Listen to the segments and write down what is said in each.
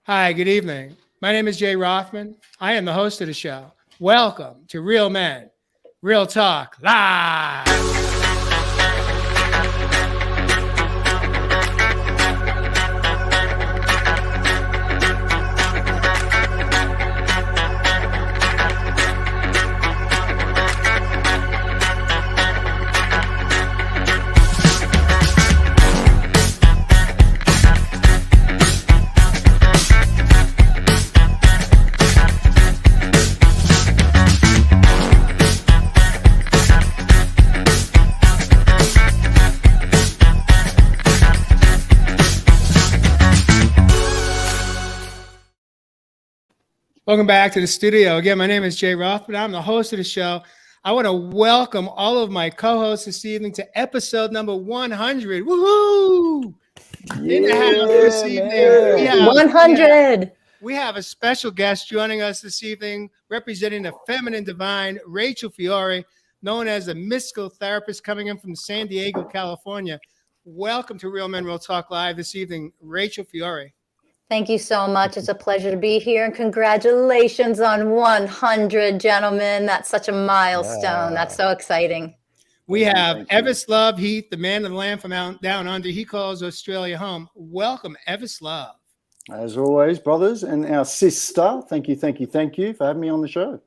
Hi, good evening. My name is Jay Rothman. I am the host of the show. Welcome to Real Men, Real Talk Live. Welcome back to the studio. Again, my name is Jay Rothman. I'm the host of the show. I want to welcome all of my co-hosts this evening to episode number 100. Woohoo! In the house this evening, man. 100. we have a special guest joining us this evening, representing the feminine divine, Rachel Fiori, known as a mystical therapist coming in from San Diego, California. Welcome to Real Men Real Talk Live this evening, Rachel Fiori. Thank you so much. It's a pleasure to be here. And congratulations on 100, gentlemen. That's such a milestone. That's so exciting. We have Selflove Heath, the man of the land from down under. He calls Australia home. Welcome, Selflove. As always, brothers, and our sister, thank you for having me on the show.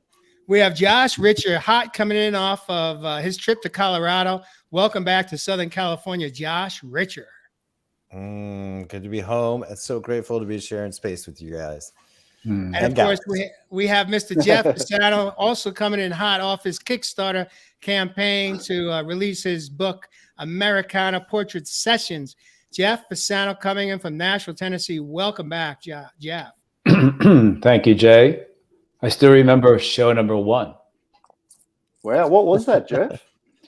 We have Josh Richer, hot coming in off of his trip to Colorado. Welcome back to Southern California, Josh Richer. Good to be home. It's so grateful to be sharing space with you guys. And of course, we have Mr. Jeff Pisano also coming in hot off his Kickstarter campaign to release his book, Americana Portrait Sessions. Jeff Pisano coming in from Nashville, Tennessee. Welcome back, Jeff. Thank you, Jay. I still remember show number 1. Wow, what was that, Jeff?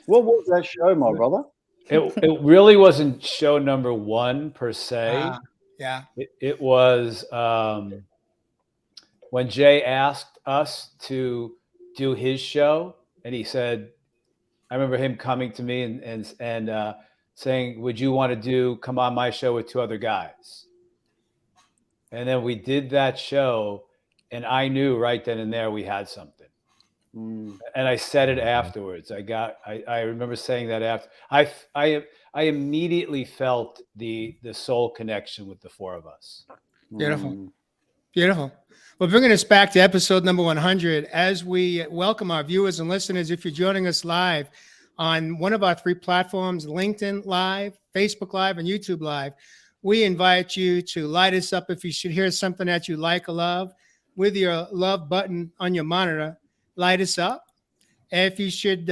What was that show, my brother? It really wasn't show number 1 per se. Yeah. It was when Jay asked us to do his show, and he said, I remember him coming to me and saying, would you want to come on my show with 2 other guys? And then we did that show, and I knew right then and there we had something. And I said it afterwards. I remember saying that after I immediately felt the soul connection with the 4 of us. Beautiful. Well, bringing us back to episode number 100, as we welcome our viewers and listeners, if you're joining us live on one of our 3 platforms, LinkedIn Live, Facebook Live, and YouTube Live, we invite you to light us up if you should hear something that you like or love with your love button on your monitor. Light us up. If you should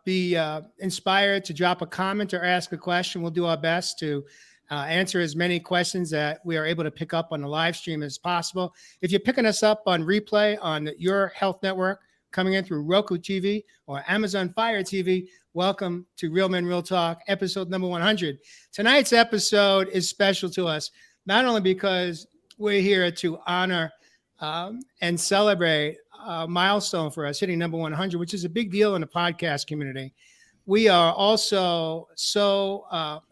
be inspired to drop a comment or ask a question, we'll do our best to answer as many questions that we are able to pick up on the live stream as possible. If you're picking us up on replay on your health network, coming in through Roku TV or Amazon Fire TV, welcome to Real Men Real Talk, episode number 100. Tonight's episode is special to us, not only because we're here to honor and celebrate a milestone for us, hitting number 100, which is a big deal in the podcast community. We are also so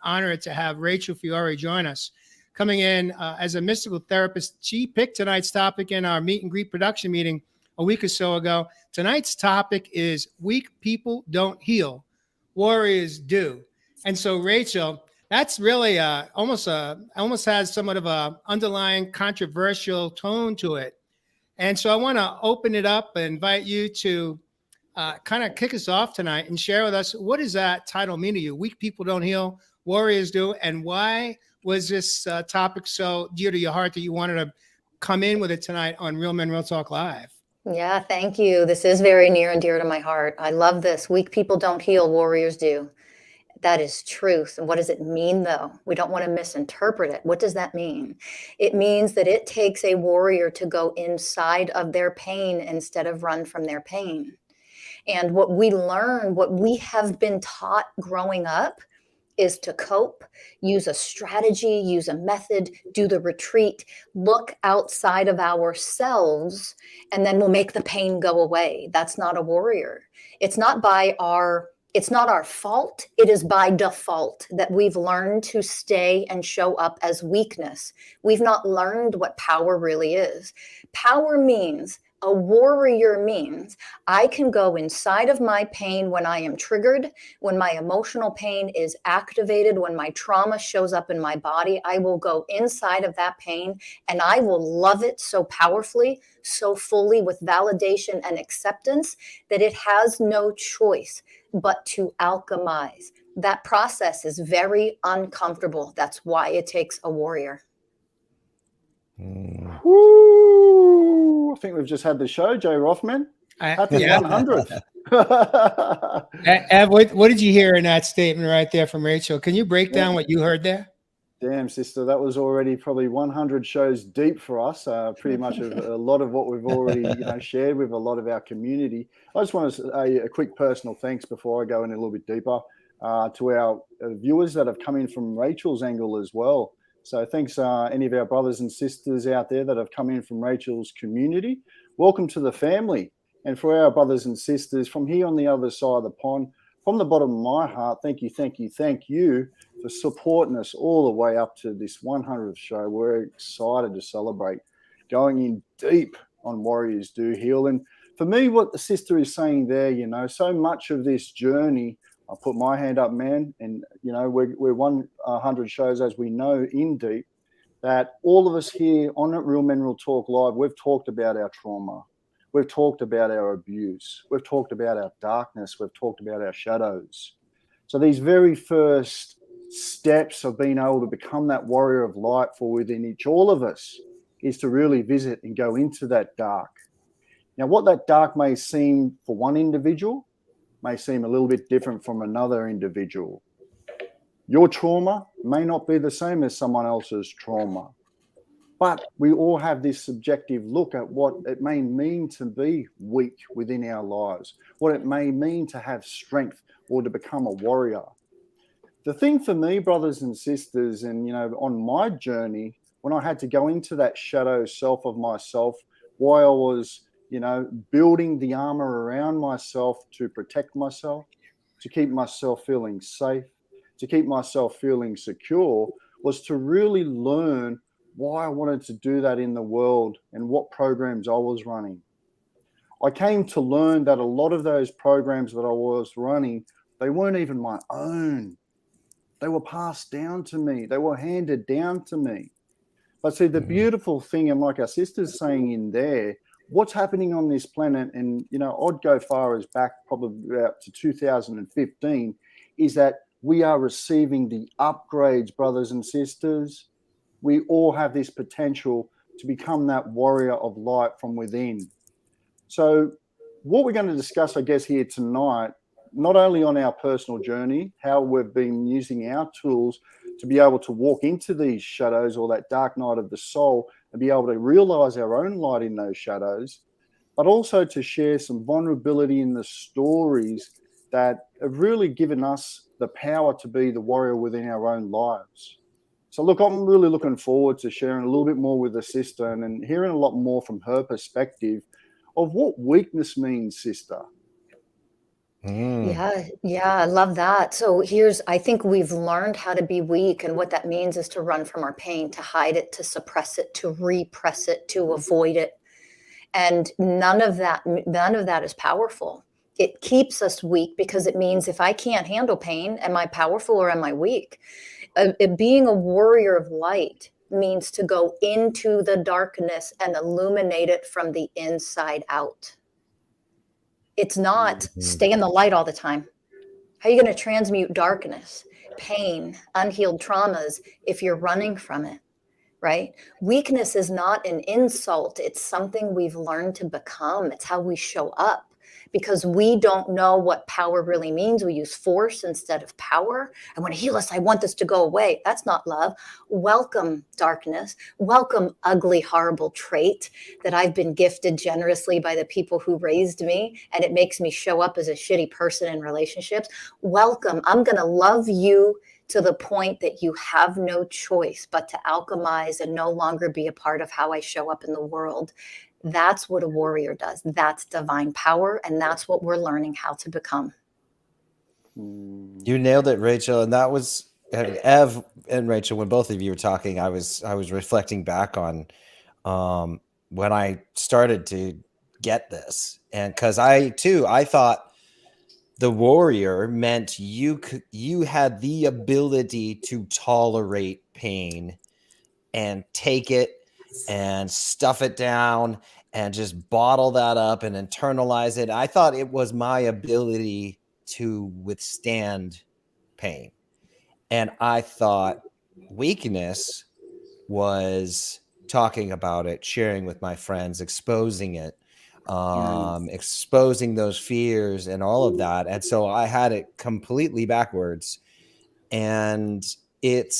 honored to have Rachel Fiori join us, coming in as a mystical therapist. She picked tonight's topic in our meet and greet production meeting a week or so ago. Tonight's topic is Weak People Don't Heal, Warriors Do. And so, Rachel, that's really almost has somewhat of a underlying controversial tone to it. And so I want to open it up and invite you to kind of kick us off tonight and share with us, what does that title mean to you? Weak People Don't Heal, Warriors Do. And why was this topic so dear to your heart that you wanted to come in with it tonight on Real Men Real Talk Live? Yeah, thank you. This is very near and dear to my heart. I love this. Weak people don't heal, warriors do. That is truth. And what does it mean, though? We don't want to misinterpret it. What does that mean? It means that it takes a warrior to go inside of their pain instead of run from their pain. And what we learn, what we have been taught growing up, is to cope, use a strategy, use a method, do the retreat, look outside of ourselves, and then we'll make the pain go away. That's not a warrior. It's not by our It's not our fault. It is by default that we've learned to stay and show up as weakness. We've not learned what power really is. Power means, a warrior means, I can go inside of my pain when I am triggered, when my emotional pain is activated, when my trauma shows up in my body. I will go inside of that pain and I will love it so powerfully, so fully, with validation and acceptance that it has no choice but to alchemize. That process is very uncomfortable. That's why it takes a warrior. Woo! I think we've just had the show, Jay Rothman. Happy Yeah. 100th. Ev, what did you hear in that statement right there from Rachel? Can you break down what you heard there? Damn, sister, that was already probably 100 shows deep for us. Pretty much a lot of what we've already shared with a lot of our community. I just want to say a quick personal thanks before I go in a little bit deeper to our viewers that have come in from Rachel's angle as well. So thanks any of our brothers and sisters out there that have come in from Rachel's community. Welcome to the family. And for our brothers and sisters from here on the other side of the pond, from the bottom of my heart, thank you for supporting us all the way up to this 100th show. We're excited to celebrate going in deep on Warriors Do Heal. And for me, what the sister is saying there, so much of this journey, I'll put my hand up, man, and, we're 100 shows, as we know, in deep, that all of us here on Real Men Real Talk Live, we've talked about our trauma. We've talked about our abuse. We've talked about our darkness. We've talked about our shadows. So these very first steps of being able to become that warrior of light for within all of us is to really visit and go into that dark. Now, what that dark may seem for one individual may seem a little bit different from another individual. Your trauma may not be the same as someone else's trauma. But we all have this subjective look at what it may mean to be weak within our lives, what it may mean to have strength or to become a warrior. The thing for me, brothers and sisters, and, on my journey, when I had to go into that shadow self of myself, while I was, building the armor around myself to protect myself, to keep myself feeling safe, to keep myself feeling secure, was to really learn why I wanted to do that in the world and what programs I was running. I came to learn that a lot of those programs that I was running, they weren't even my own. They were passed down to me. They were handed down to me. But see, the beautiful thing, and like our sister's saying in there, what's happening on this planet, and, I'd go far as back probably about to 2015, is that we are receiving the upgrades, brothers and sisters. We all have this potential to become that warrior of light from within. So what we're going to discuss, I guess, here tonight, not only on our personal journey, how we've been using our tools to be able to walk into these shadows or that dark night of the soul and be able to realize our own light in those shadows, but also to share some vulnerability in the stories that have really given us the power to be the warrior within our own lives. So look, I'm really looking forward to sharing a little bit more with the sister and hearing a lot more from her perspective of what weakness means, sister. Yeah, I love that. So I think we've learned how to be weak, and what that means is to run from our pain, to hide it, to suppress it, to repress it, to avoid it. And none of that is powerful. It keeps us weak because it means if I can't handle pain, am I powerful or am I weak? Being a warrior of light means to go into the darkness and illuminate it from the inside out. It's not stay in the light all the time. How are you going to transmute darkness, pain, unhealed traumas if you're running from it, right? Weakness is not an insult. It's something we've learned to become. It's how we show up. Because we don't know what power really means. We use force instead of power. I want to heal us. I want this to go away. That's not love. Welcome darkness. Welcome ugly, horrible trait that I've been gifted generously by the people who raised me, and it makes me show up as a shitty person in relationships. Welcome. I'm going to love you to the point that you have no choice but to alchemize and no longer be a part of how I show up in the world. That's what a warrior does. That's divine power, and that's what we're learning how to become. You nailed it, Rachel. And that was Ev and Rachel. When both of you were talking, I was reflecting back on when I started to get this, and because I thought the warrior meant you had the ability to tolerate pain and take it and stuff it down and just bottle that up and internalize it. I thought it was my ability to withstand pain. And I thought weakness was talking about it, sharing with my friends, exposing it, exposing those fears and all of that. And so I had it completely backwards. And it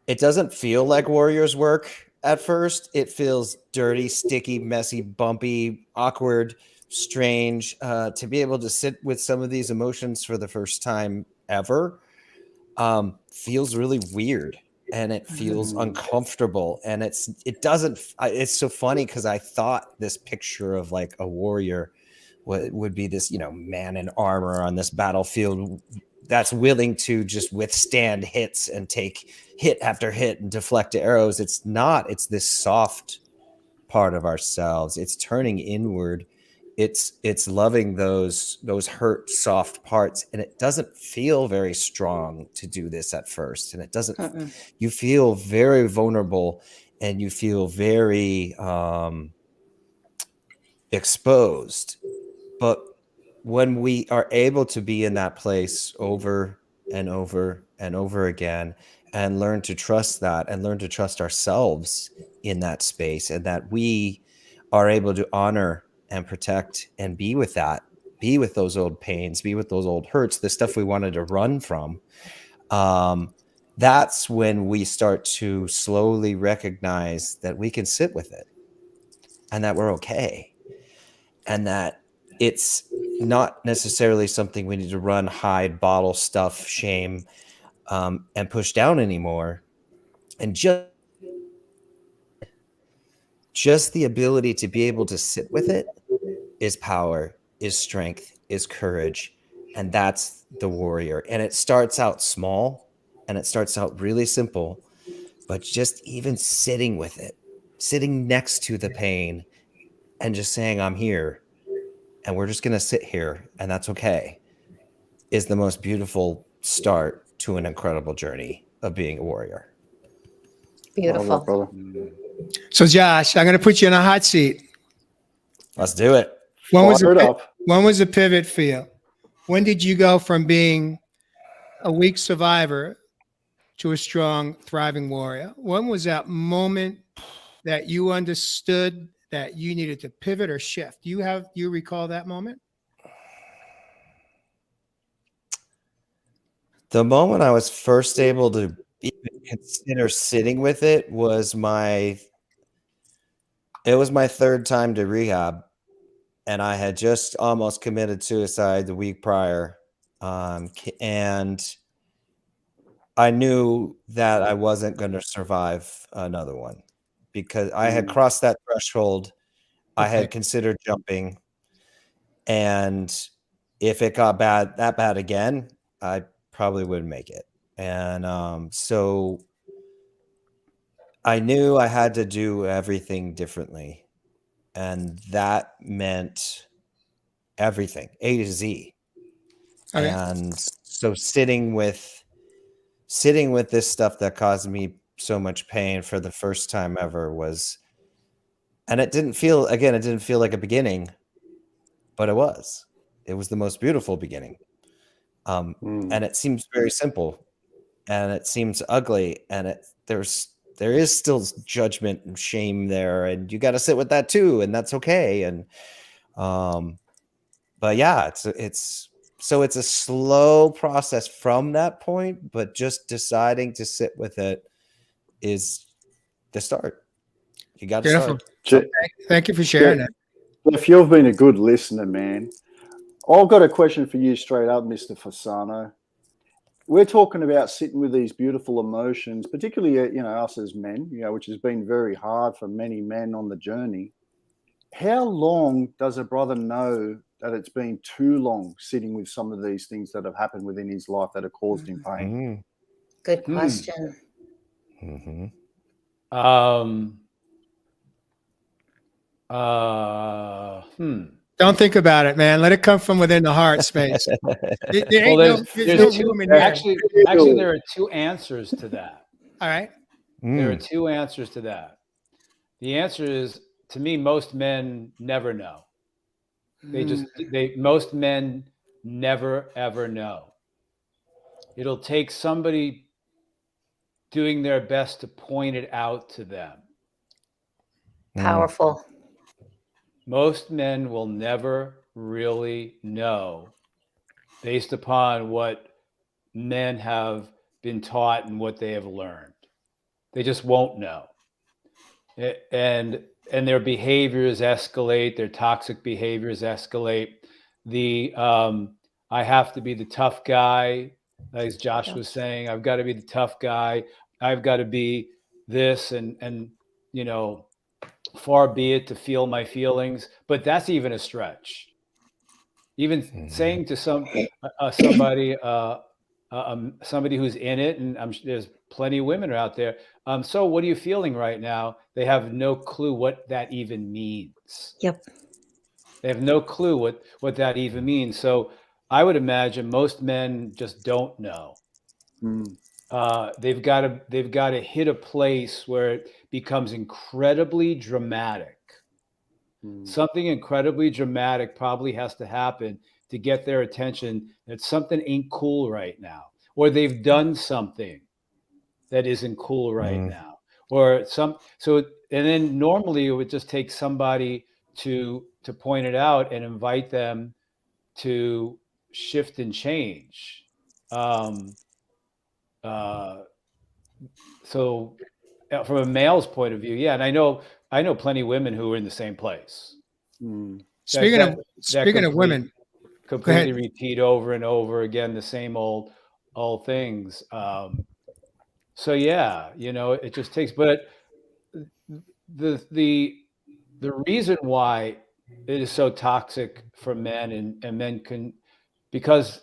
doesn't feel like warrior's work at first. It feels dirty, sticky, messy, bumpy, awkward, strange. To be able to sit with some of these emotions for the first time ever feels really weird, and it feels uncomfortable, and it's so funny because I thought this picture of like a warrior would be this, man in armor on this battlefield that's willing to just withstand hits and take hit after hit and deflect arrows. It's not. It's this soft part of ourselves. It's turning inward. It's loving those hurt, soft parts, and it doesn't feel very strong to do this at first. And it doesn't. You feel very vulnerable, and you feel very exposed. But when we are able to be in that place over and over and over again, and learn to trust that, and learn to trust ourselves in that space, and that we are able to honor and protect and be with that, be with those old pains, be with those old hurts, the stuff we wanted to run from. That's when we start to slowly recognize that we can sit with it, and that we're okay, and that it's not necessarily something we need to run, hide, bottle, stuff, shame, and push down anymore. And just the ability to be able to sit with it is power, is strength, is courage. And that's the warrior. And it starts out small, and it starts out really simple, but just even sitting with it, sitting next to the pain, and just saying, I'm here, and we're just going to sit here, and that's okay, is the most beautiful start to an incredible journey of being a warrior. Beautiful. Brother. So, Josh, I'm going to put you in a hot seat. Let's do it. When was Fire the pivot for you? When did you go from being a weak survivor to a strong, thriving warrior? When was that moment that you understood that you needed to pivot or shift? Do you recall that moment? The moment I was first able to even consider sitting with it was my third time to rehab, and I had just almost committed suicide the week prior. And I knew that I wasn't going to survive another one because I had crossed that threshold. I had considered jumping, and if it got that bad again, I probably wouldn't make it. And so I knew I had to do everything differently, and that meant everything, A to Z. Okay. And so sitting with this stuff that caused me so much pain for the first time ever and it didn't feel like a beginning, but it was the most beautiful beginning. And it seems very simple, and it seems ugly, and there is still judgment and shame there, and you got to sit with that too, and that's okay. And but yeah, it's a slow process from that point, but just deciding to sit with it is the start. You got to Beautiful. start. Thank you for sharing that. If you've been a good listener, man, I've got a question for you straight up, Mr. Fasano. We're talking about sitting with these beautiful emotions, particularly, us as men, which has been very hard for many men on the journey. How long does a brother know that it's been too long sitting with some of these things that have happened within his life that have caused him pain? Good question. Don't think about it, man. Let it come from within the heart space. There ain't Well, there's no two, room in here. actually, there are two answers to that. All right. There are two answers to that. The answer is, to me, most men never know. Most men never, ever know. It'll take somebody doing their best to point it out to them. Powerful. Most men will never really know based upon what men have been taught and what they have learned. They just won't know. And their behaviors escalate, their toxic behaviors escalate. I have to be the tough guy, as Josh was saying. I've got to be the tough guy. I've got to be this, and you know, far be it to feel my feelings, but that's even a stretch. Even saying to somebody who's in it, and there's plenty of women out there. So what are you feeling right now? They have no clue what that even means. Yep. They have no clue what that even means. So I would imagine most men just don't know. They've got to hit a place where it becomes incredibly dramatic. Something incredibly dramatic probably has to happen to get their attention that something ain't cool right now, or they've done something that isn't cool right now, or and then normally it would just take somebody to point it out and invite them to shift and change. So from a male's point of view, yeah, and I know plenty of women who are in the same place. Speaking of women, completely repeat over and over again the same old things. So yeah, you know, it just takes. But the reason why it is so toxic for men, and men can, because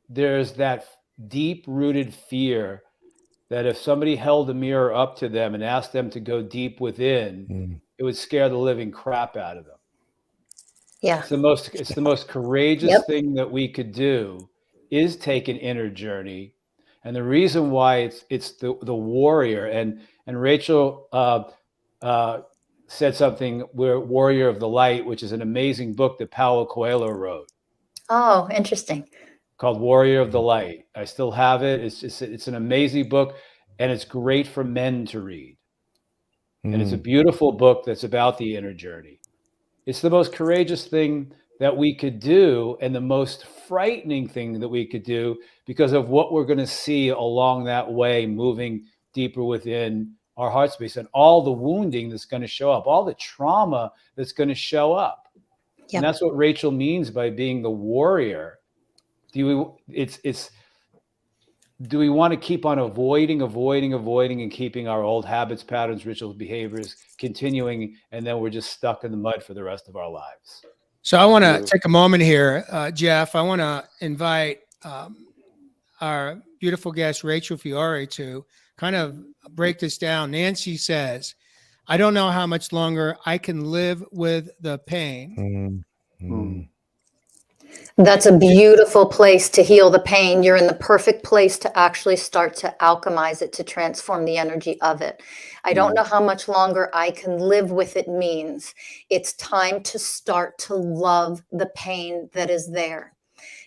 there's that deep rooted fear that if somebody held a mirror up to them and asked them to go deep within, it would scare the living crap out of them. Yeah. It's the most courageous thing that we could do is take an inner journey. And the reason why it's the warrior, and Rachel said something, we're Warrior of the Light, which is an amazing book that Paulo Coelho wrote. Oh, interesting. Called Warrior of the Light. I still have it. It's an amazing book, and it's great for men to read. And it's a beautiful book that's about the inner journey. It's the most courageous thing that we could do, and the most frightening thing that we could do, because of what we're going to see along that way, moving deeper within our heart space, and all the wounding that's going to show up, all the trauma that's going to show up. Yep. And that's what Rachel means by being the warrior. Do we want to keep on avoiding and keeping our old habits, patterns, rituals, behaviors continuing, and then we're just stuck in the mud for the rest of our lives? So I want to take a moment here, Jeff. I want to invite our beautiful guest, Rachel Fiori, to kind of break this down. Nancy says, I don't know how much longer I can live with the pain. That's a beautiful place to heal the pain. You're in the perfect place to actually start to alchemize it, to transform the energy of it. I don't know how much longer I can live with it means it's time to start to love the pain that is there.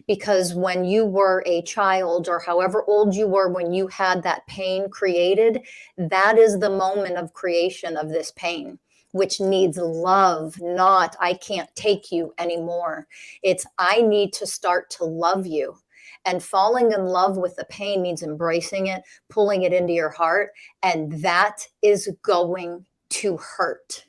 Because when you were a child, or however old you were when you had that pain created, that is the moment of creation of this pain, which needs love, not I can't take you anymore. It's I need to start to love you. And falling in love with the pain means embracing it, pulling it into your heart, and that is going to hurt.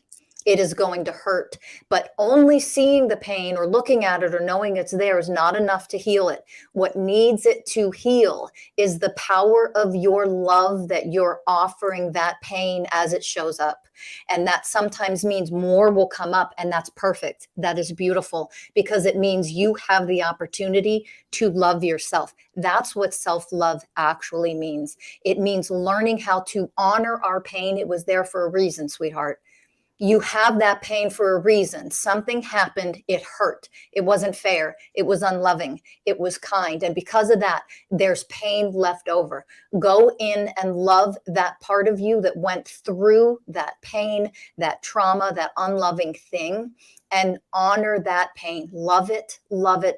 it is going to hurt. But only seeing the pain or looking at it or knowing it's there is not enough to heal it. What needs it to heal is the power of your love that you're offering that pain as it shows up. And that sometimes means more will come up, and that's perfect. That is beautiful, because it means you have the opportunity to love yourself. That's what self-love actually means. It means learning how to honor our pain. It was there for a reason, sweetheart. You have that pain for a reason. Something happened. It hurt. It wasn't fair. It was unloving. It was kind. And because of that, there's pain left over. Go in and love that part of you that went through that pain, that trauma, that unloving thing, and honor that pain. Love it,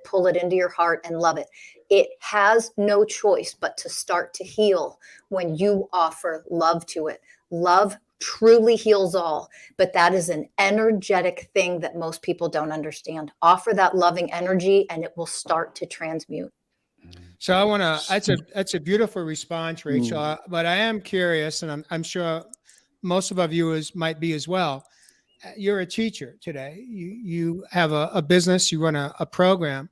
pull it into your heart and love it. It has no choice but to start to heal when you offer love to it. Love truly heals all, but that is an energetic thing that most people don't understand. Offer that loving energy and it will start to transmute. So I want to, that's a beautiful response, Rachel, but I am curious, and I'm sure most of our viewers might be as well. You're a teacher today. You have a business, you run a program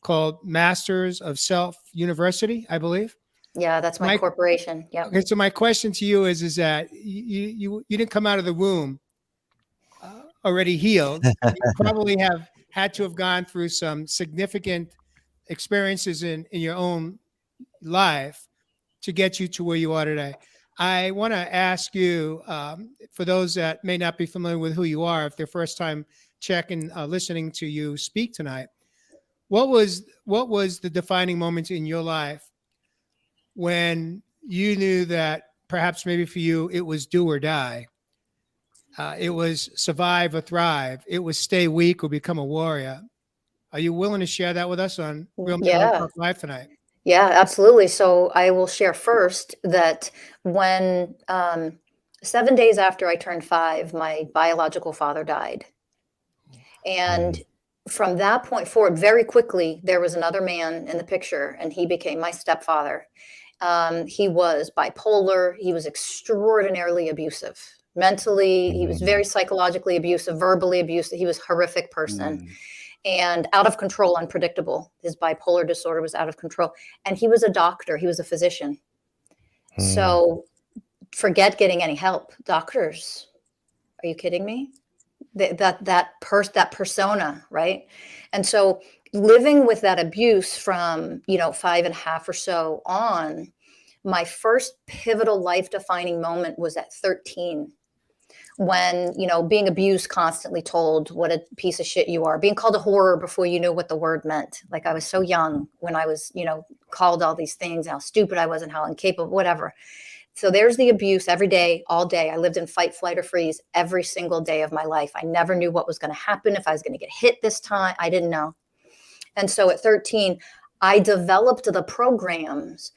called Masters of Self University, I believe. Yeah, that's my corporation. Yeah. Okay, so my question to you is that you didn't come out of the womb already healed. You probably have had to have gone through some significant experiences in your own life to get you to where you are today. I want to ask you, for those that may not be familiar with who you are, if they're first time listening to you speak tonight, what was the defining moment in your life when you knew that perhaps maybe for you, it was do or die? It was survive or thrive. It was stay weak or become a warrior. Are you willing to share that with us on Real Mental Health Talk Live tonight? Yeah, absolutely. So I will share first that when 7 days after I turned 5, my biological father died. And from that point forward, very quickly, there was another man in the picture, and he became my stepfather. He was bipolar. He was extraordinarily abusive. Mentally, he was very psychologically abusive, verbally abusive. He was a horrific person. And out of control, unpredictable. His bipolar disorder was out of control. And he was a doctor. He was a physician. So forget getting any help. Doctors, are you kidding me? That persona, right? And so living with that abuse from, 5.5 or so on, my first pivotal life defining moment was at 13. When, being abused, constantly told what a piece of shit you are, being called a whore before you knew what the word meant. Like I was so young when I was, called all these things, how stupid I was and how incapable, whatever. So there's the abuse every day, all day. I lived in fight, flight, or freeze every single day of my life. I never knew what was going to happen, if I was going to get hit this time. I didn't know. And so at 13, I developed the programs.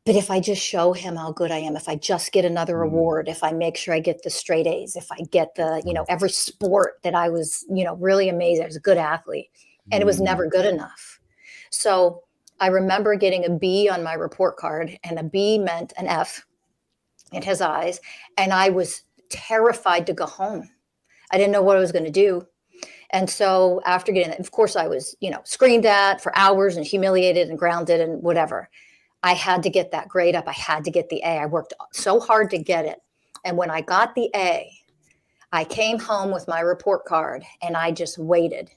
But if I just show him how good I am, if I just get another award, if I make sure I get the straight A's, if I get the, every sport that I was, really amazing. I was a good athlete, and it was never good enough. So I remember getting a B on my report card, and a B meant an F in his eyes. And I was terrified to go home. I didn't know what I was going to do. And so after getting that, of course, I was, screamed at for hours and humiliated and grounded and whatever. I had to get that grade up. I had to get the A. I worked so hard to get it. And when I got the A, I came home with my report card and I just waited.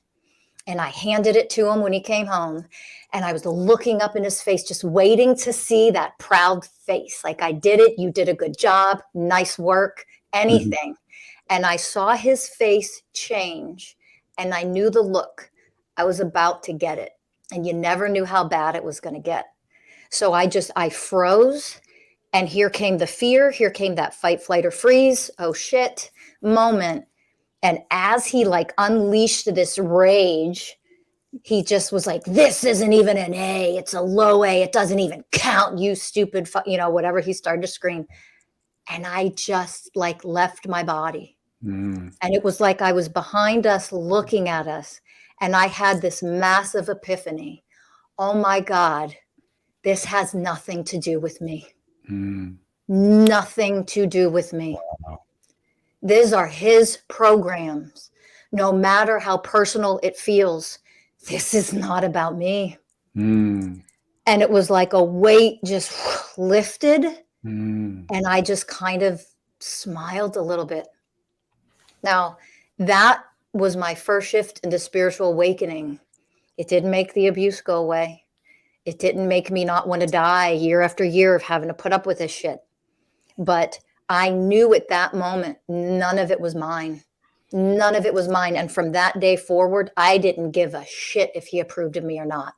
And I handed it to him when he came home. And I was looking up in his face, just waiting to see that proud face. Like, I did it. You did a good job. Nice work. Anything. And I saw his face change. And I knew the look. I was about to get it. And you never knew how bad it was going to get. So I froze, and here came the fear. Here came that fight, flight, or freeze. Oh shit moment. And as he unleashed this rage, he just was like, this isn't even an A. It's a low A. It doesn't even count. You stupid, whatever. He started to scream. And I just left my body. And it was like I was behind us looking at us. And I had this massive epiphany. Oh my God. This has nothing to do with me. Nothing to do with me. These are his programs. No matter how personal it feels, this is not about me. Mm. And it was like a weight just lifted. Mm. And I just kind of smiled a little bit. Now, that was my first shift into spiritual awakening. It didn't make the abuse go away. It didn't make me not want to die year after year of having to put up with this shit. But I knew at that moment, none of it was mine. None of it was mine. And from that day forward, I didn't give a shit if he approved of me or not.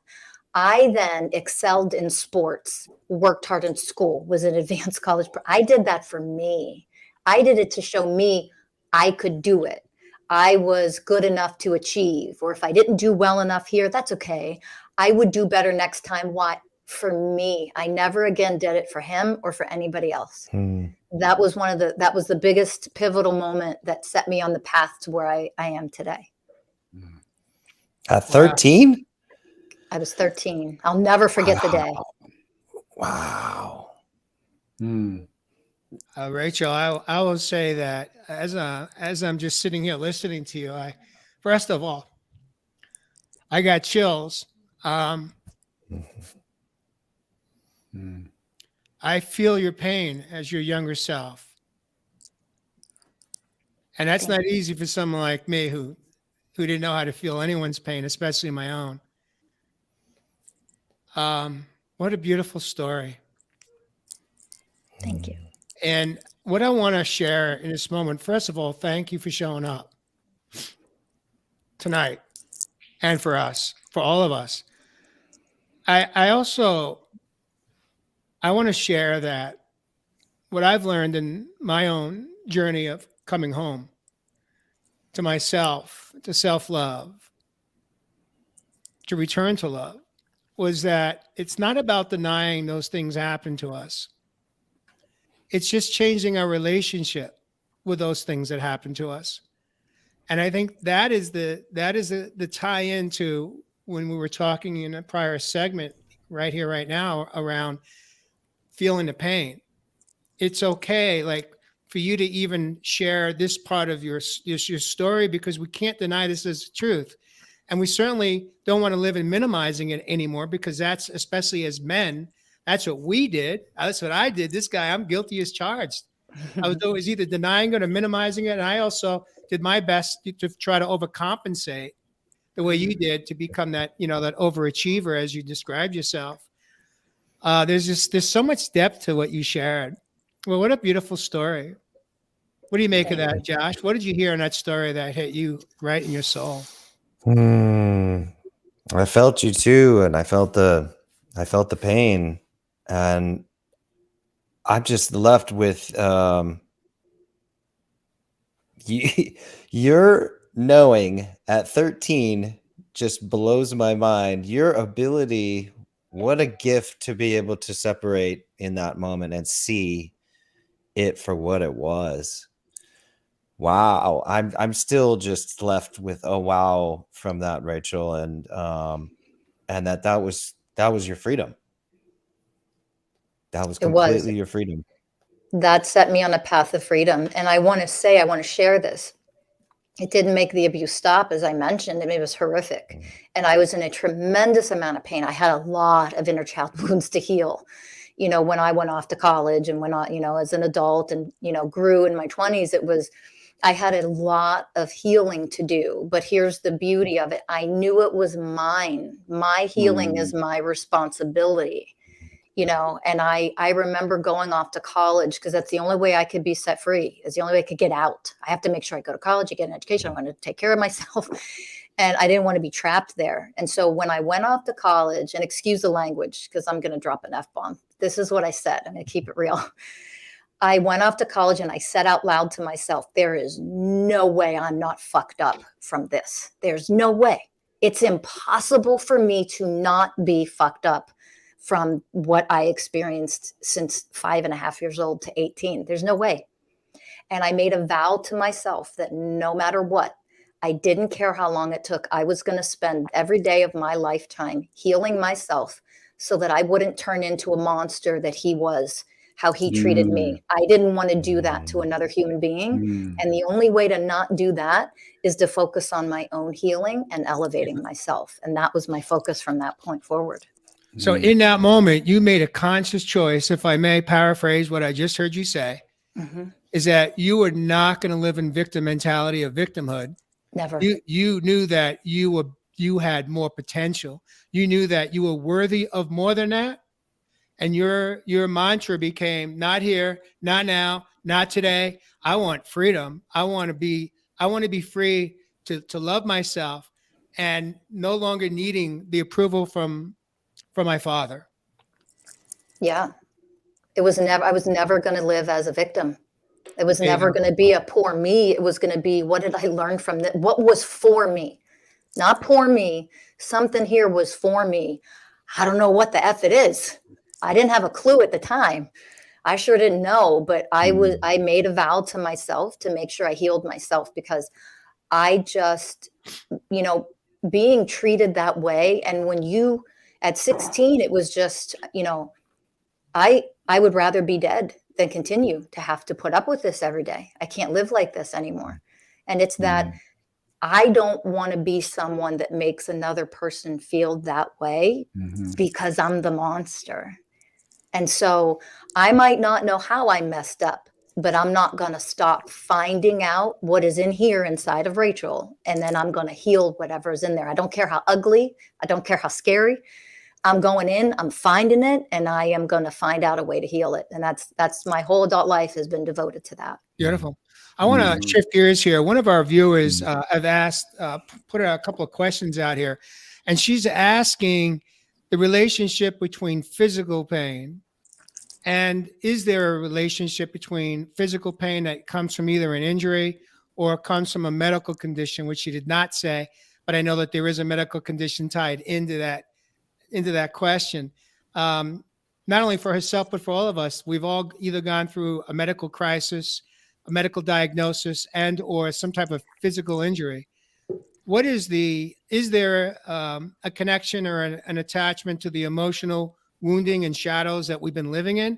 I then excelled in sports, worked hard in school, was an advanced college. I did that for me. I did it to show me I could do it. I was good enough to achieve, or if I didn't do well enough here, that's okay. I would do better next time. Why? For me. I never again did it for him or for anybody else. That was that was the biggest pivotal moment that set me on the path to where I am today. At 13? I was 13. I'll never forget the day. Wow. Mm. Rachel, I will say that as I'm just sitting here listening to you, first of all, I got chills. Mm. I feel your pain as your younger self. And that's not easy for someone like me who didn't know how to feel anyone's pain, especially my own. What a beautiful story. Thank you. And what I want to share in this moment, first of all, thank you for showing up tonight and for us, for all of us. I also want to share that what I've learned in my own journey of coming home to myself, to self-love, to return to love, was that it's not about denying those things happen to us. It's just changing our relationship with those things that happen to us. And I think that is the tie-in to when we were talking in a prior segment right here, right now, around feeling the pain. It's okay, like, for you to even share this part of your story, because we can't deny this as the truth. And we certainly don't want to live in minimizing it anymore, because that's, especially as men, that's what we did. That's what I did. This guy, I'm guilty as charged. I was always either denying it or minimizing it. And I also did my best to try to overcompensate the way you did to become that, that overachiever, as you described yourself. There's so much depth to what you shared. Well, what a beautiful story. What do you make of that, Josh? What did you hear in that story that hit you right in your soul? I felt you too, and I felt the pain, and I'm just left with your knowing at 13 just blows my mind. Your ability, what a gift to be able to separate in that moment and see it for what it was. Wow. I'm still just left with oh wow from that, Rachel, and that was your freedom. That was completely your freedom. That set me on a path of freedom. And I want to share this. It didn't make the abuse stop, as I mentioned. I mean, it was horrific. And I was in a tremendous amount of pain. I had a lot of inner child wounds to heal. When I went off to college and went on, as an adult and, grew in my 20s, I had a lot of healing to do. But here's the beauty of it. I knew it was mine. My healing is my responsibility. And I remember going off to college because that's the only way I could be set free. It's the only way I could get out. I have to make sure I go to college, I get an education. I want to take care of myself. And I didn't want to be trapped there. And so when I went off to college, and excuse the language, because I'm going to drop an F-bomb. This is what I said. I'm going to keep it real. I went off to college and I said out loud to myself, there is no way I'm not fucked up from this. There's no way. It's impossible for me to not be fucked up from what I experienced since 5.5 years old to 18. There's no way. And I made a vow to myself that no matter what, I didn't care how long it took. I was going to spend every day of my lifetime healing myself so that I wouldn't turn into a monster that he was how he treated me. I didn't want to do that to another human being. And the only way to not do that is to focus on my own healing and elevating myself. And that was my focus from that point forward. So in that moment, you made a conscious choice, if I may paraphrase what I just heard you say, is that you were not going to live in victim mentality of victimhood. Never. You knew that you had more potential. You knew that you were worthy of more than that. And your mantra became not here, not now, not today. I want freedom. I want to be free to love myself and no longer needing the approval from my father. Yeah. I was never going to live as a victim. It was never going to be a poor me. It was going to be, what did I learn from that? What was for me? Not poor me. Something here was for me. I don't know what the F it is. I didn't have a clue at the time. I sure didn't know, but I made a vow to myself to make sure I healed myself, because I just, being treated that way. And when you, at 16, it was just, I would rather be dead than continue to have to put up with this every day. I can't live like this anymore. And it's that I don't want to be someone that makes another person feel that way because I'm the monster. And so I might not know how I messed up, but I'm not going to stop finding out what is in here inside of Rachel. And then I'm going to heal whatever is in there. I don't care how ugly. I don't care how scary. I'm going in, I'm finding it, and I am going to find out a way to heal it. And that's my whole adult life has been devoted to that. Beautiful. I want to shift gears here. One of our viewers have asked, put a couple of questions out here, and she's asking the relationship between physical pain, and is there a relationship between physical pain that comes from either an injury or comes from a medical condition, which she did not say, but I know that there is a medical condition tied into that question. Not only for herself, but for all of us. We've all either gone through a medical crisis, a medical diagnosis, and or some type of physical injury. Is there a connection or an attachment to the emotional wounding and shadows that we've been living in?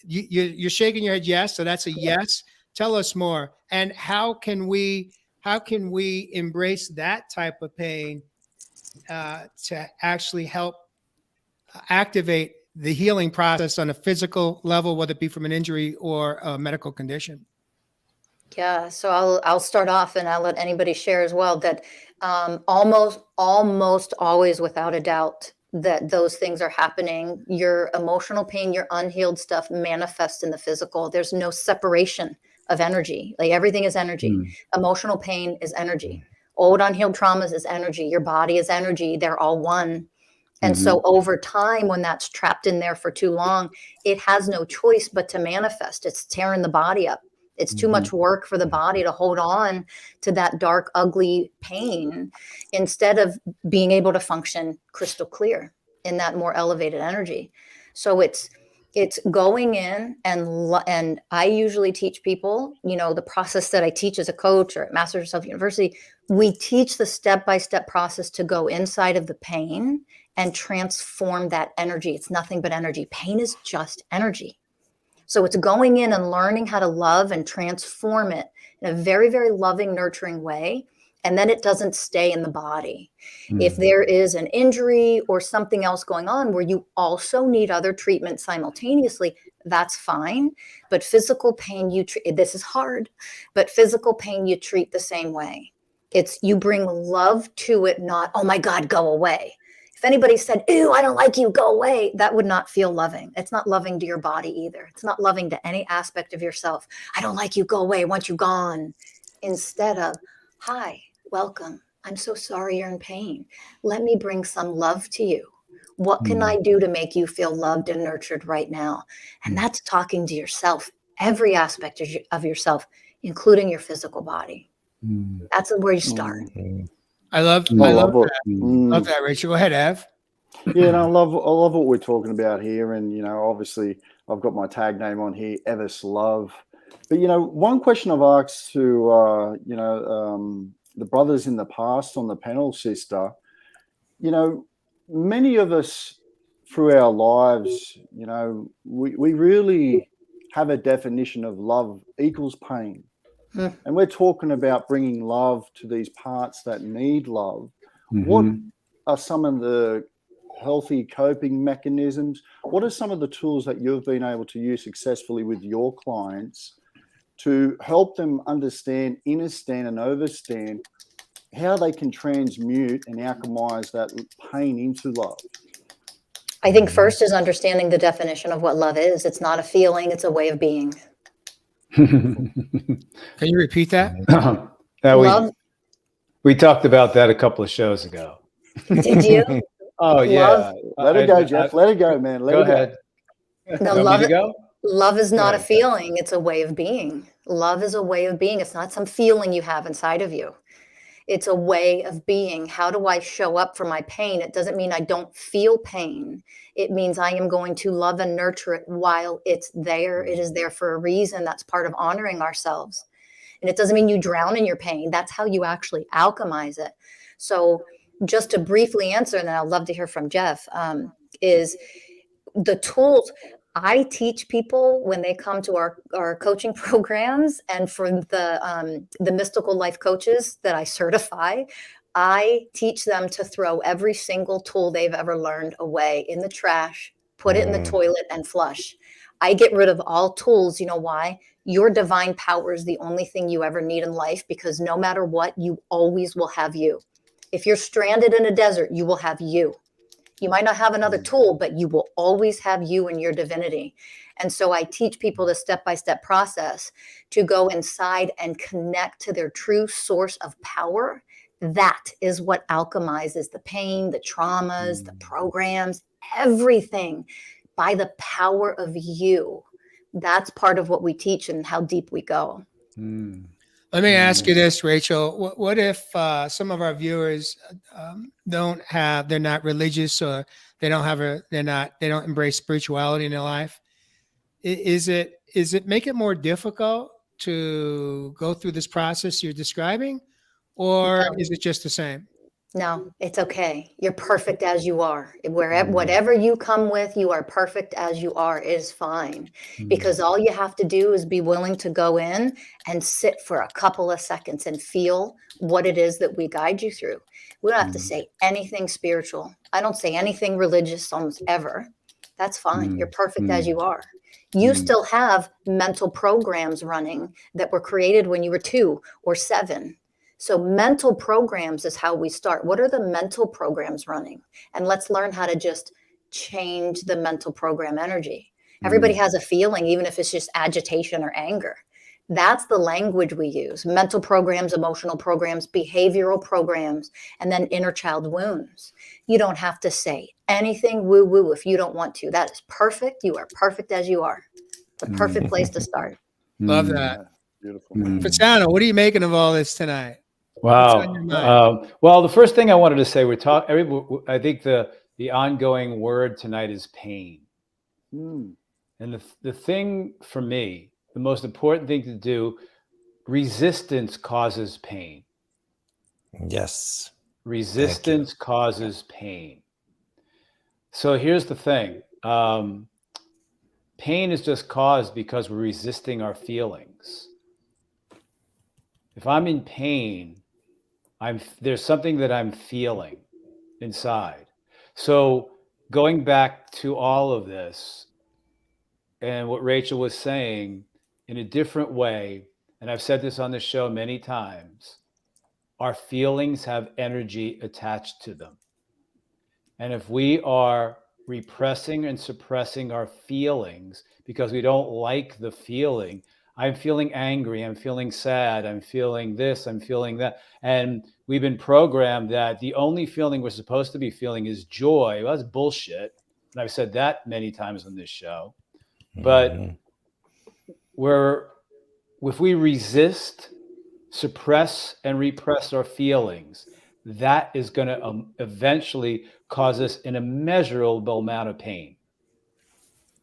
You're shaking your head yes, so that's a yes. Tell us more. And how can we embrace that type of pain to actually help activate the healing process on a physical level, whether it be from an injury or a medical condition? Yeah, so I'll start off, and I'll let anybody share as well, that almost always, without a doubt, that those things are happening. Your emotional pain, your unhealed stuff manifests in the physical. There's no separation of energy. Like, everything is energy. Emotional pain is energy. Old unhealed traumas is energy. Your body is energy. They're all one. And so over time, when that's trapped in there for too long, it has no choice but to manifest. It's tearing the body up. It's too much work for the body to hold on to that dark, ugly pain instead of being able to function crystal clear in that more elevated energy. So it's going in, and I usually teach people, the process that I teach as a coach or at Masters of Self University, we teach the step-by-step process to go inside of the pain and transform that energy. It's nothing but energy. Pain is just energy. So it's going in and learning how to love and transform it in a very, very loving, nurturing way. And then it doesn't stay in the body. If there is an injury or something else going on where you also need other treatment simultaneously, that's fine. But physical pain, this is hard, but physical pain, you treat the same way. You bring love to it, not, oh my God, go away. If anybody said, ew, I don't like you, go away, that would not feel loving. It's not loving to your body either. It's not loving to any aspect of yourself. I don't like you, go away, I want you gone. Instead of, hi, welcome. I'm so sorry you're in pain. Let me bring some love to you. What can I do to make you feel loved and nurtured right now? And that's talking to yourself, every aspect of yourself, including your physical body. That's where you start. I love that. Love that, Rachel. Go ahead, Ev. Yeah, and I love what we're talking about here. And, obviously I've got my tag name on here, Evis Love. But, one question I've asked to, the brothers in the past on the panel, sister, many of us through our lives, you know, we really have a definition of love equals pain. Hmm. And we're talking about bringing love to these parts that need love. Mhm. What are some of the healthy coping mechanisms? What are some of the tools that you've been able to use successfully with your clients to help them understand, understand, and overstand how they can transmute and alchemize that pain into love? I think first is understanding the definition of what love is. It's not a feeling, it's a way of being. Can you repeat that? Now Love, we talked about that a couple of shows ago. did you? Oh yeah. Let it go, Jeff. Let it go, man. Let Go it go. ahead. No, You want me to go? love is not a Yeah. feeling, it's a way of being. Love is a way of being. It's not some feeling you have inside of you. It's a way of being. How do I show up for my pain? It doesn't mean I don't feel pain. It means I am going to love and nurture it while it's there. It is there for a reason. That's part of honoring ourselves. And it doesn't mean you drown in your pain. That's how you actually alchemize it. So just to briefly answer, and then I'd love to hear from Jeff, is the tools I teach people when they come to our coaching programs, and for the mystical life coaches that I certify, I teach them to throw every single tool they've ever learned away in the trash, put it in the toilet, and flush. I get rid of all tools. You know why? Your divine power is the only thing you ever need in life, because no matter what, you always will have you. If you're stranded in a desert, you will have you. You might not have another tool, but you will always have you and your divinity. And so I teach people the step-by-step process to go inside and connect to their true source of power. That is what alchemizes the pain, the traumas, the programs, everything by the power of you. That's part of what we teach and how deep we go. Let me ask you this, Rachel. What if some of our viewers they're not religious, or they don't embrace spirituality in their life? Is it make it more difficult to go through this process you're describing, or No. is it just the same? No, it's okay. You're perfect as you are. Whatever you come with, you are perfect as you are. It is fine, because all you have to do is be willing to go in and sit for a couple of seconds and feel what it is that we guide you through. We don't have to say anything spiritual. I don't say anything religious almost ever. That's fine. You're perfect as you are. You still have mental programs running that were created when you were 2 or 7. So mental programs is how we start. What are the mental programs running? And let's learn how to just change the mental program energy. Everybody has a feeling, even if it's just agitation or anger. That's the language we use. Mental programs, emotional programs, behavioral programs, and then inner child wounds. You don't have to say anything woo-woo if you don't want to. That is perfect. You are perfect as you are. The perfect place to start. Love that. Beautiful. Fasano, what are you making of all this tonight? Wow. What's on your mind? Well, the first thing I wanted to say, I think the ongoing word tonight is pain. And the thing for me, the most important thing to do, resistance causes pain. Yes. Resistance causes pain. So here's the thing. Pain is just caused because we're resisting our feelings. If I'm in pain, there's something that I'm feeling inside. So going back to all of this and what Rachel was saying in a different way, and I've said this on the show many times, our feelings have energy attached to them. And if we are repressing and suppressing our feelings because we don't like the feeling, I'm feeling angry, I'm feeling sad, I'm feeling this, I'm feeling that. And we've been programmed that the only feeling we're supposed to be feeling is joy. Well, that's bullshit. And I've said that many times on this show. But if we resist, suppress, and repress our feelings, that is going to eventually cause us an immeasurable amount of pain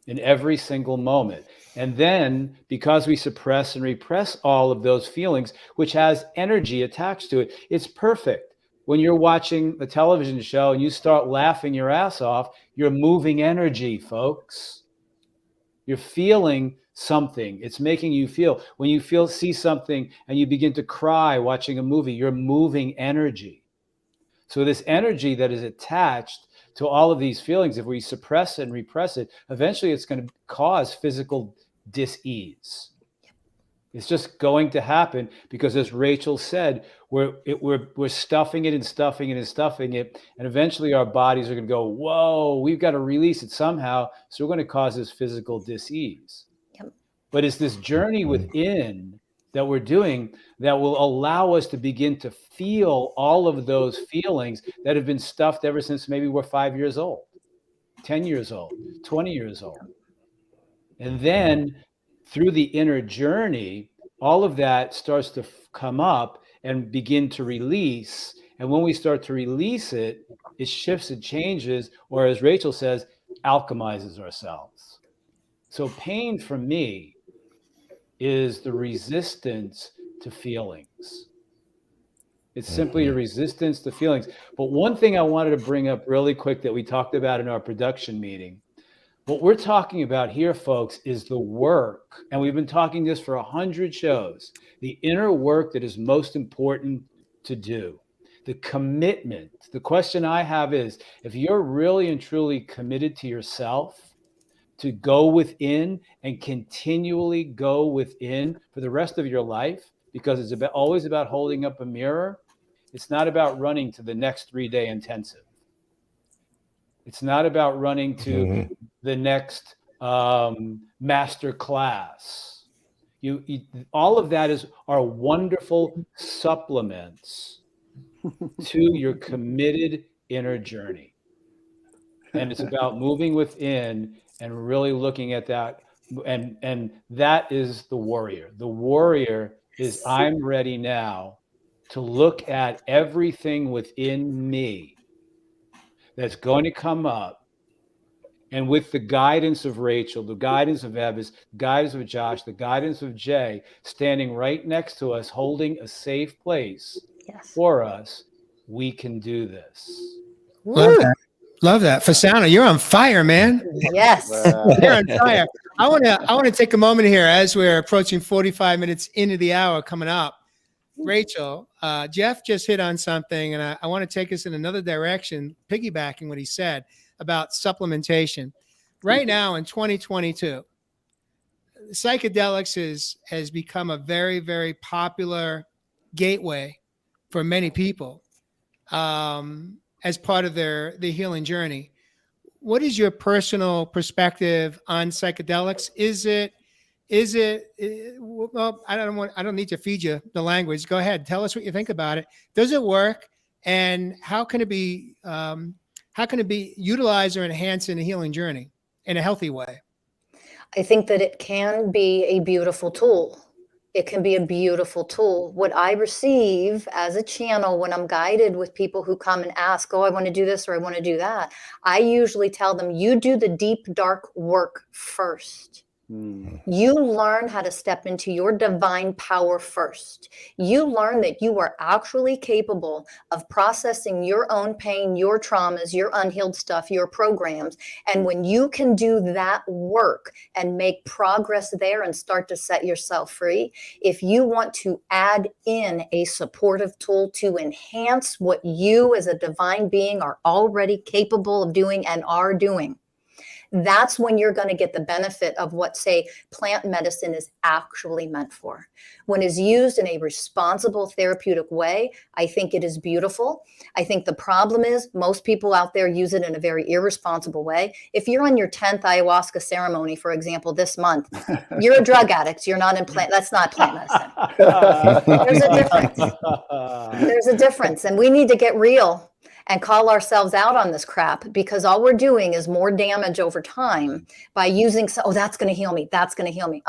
in every single moment. And then because we suppress and repress all of those feelings, which has energy attached to it, it's perfect. when you're watching a television show and you start laughing your ass off, you're moving energy, folks. You're feeling something. It's making you feel. When you see something and you begin to cry watching a movie, you're moving energy. So this energy that is attached to all of these feelings, if we suppress it and repress it, eventually it's going to cause physical dis-ease. It's just going to happen because, as Rachel said, we're stuffing it and stuffing it and stuffing it, and eventually our bodies are going to go, whoa, we've got to release it somehow. So we're going to cause this physical dis-ease. Yep. But it's this journey within that we're doing that will allow us to begin to feel all of those feelings that have been stuffed ever since maybe we're 5 years old, 10 years old, 20 years old. And then through the inner journey, all of that starts to come up and begin to release. And when we start to release it, it shifts and changes, or as Rachel says, alchemizes ourselves. So pain for me is the resistance to feelings. It's simply a resistance to feelings. But one thing I wanted to bring up really quick that we talked about in our production meeting, what we're talking about here, folks, is the work. And we've been talking this for 100 shows, the inner work that is most important to do, the commitment. The question I have is, if you're really and truly committed to yourself, to go within and continually go within for the rest of your life, because it's always about holding up a mirror. It's not about running to the next 3-day intensive. It's not about running to the next master class. All of that are wonderful supplements to your committed inner journey. And it's about moving within and really looking at that. And that is the warrior. The warrior is, I'm ready now to look at everything within me that's going to come up. And with the guidance of Rachel, the guidance of Evis, the guidance of Josh, the guidance of Jay, standing right next to us, holding a safe place for us, we can do this. Love that. Love that. Fasana, you're on fire, man. Yes. You're on fire. I want to take a moment here as we're approaching 45 minutes into the hour coming up. Rachel, Jeff just hit on something, and I want to take us in another direction, piggybacking what he said about supplementation. Right now in 2022, psychedelics has become a very, very popular gateway for many people as part of their healing journey. What is your personal perspective on psychedelics? Is it well, I don't need to feed you the language. Go ahead. Tell us what you think about it. Does it work? And how can it be utilized or enhanced in a healing journey in a healthy way? I think that it can be a beautiful tool. It can be a beautiful tool. What I receive as a channel when I'm guided with people who come and ask, oh, I want to do this or I want to do that, I usually tell them, you do the deep, dark work first. You learn how to step into your divine power first. You learn that you are actually capable of processing your own pain, your traumas, your unhealed stuff, your programs. And when you can do that work and make progress there and start to set yourself free, if you want to add in a supportive tool to enhance what you as a divine being are already capable of doing and are doing, that's when you're going to get the benefit of what, say, plant medicine is actually meant for. When it's used in a responsible therapeutic way, I think it is beautiful. I think the problem is most people out there use it in a very irresponsible way. If you're on your 10th ayahuasca ceremony, for example, this month, you're a drug addict. You're not in plant. That's not plant medicine. There's a difference. There's a difference. And we need to get real and call ourselves out on this crap, because all we're doing is more damage over time by using, oh, that's going to heal me. That's going to heal me.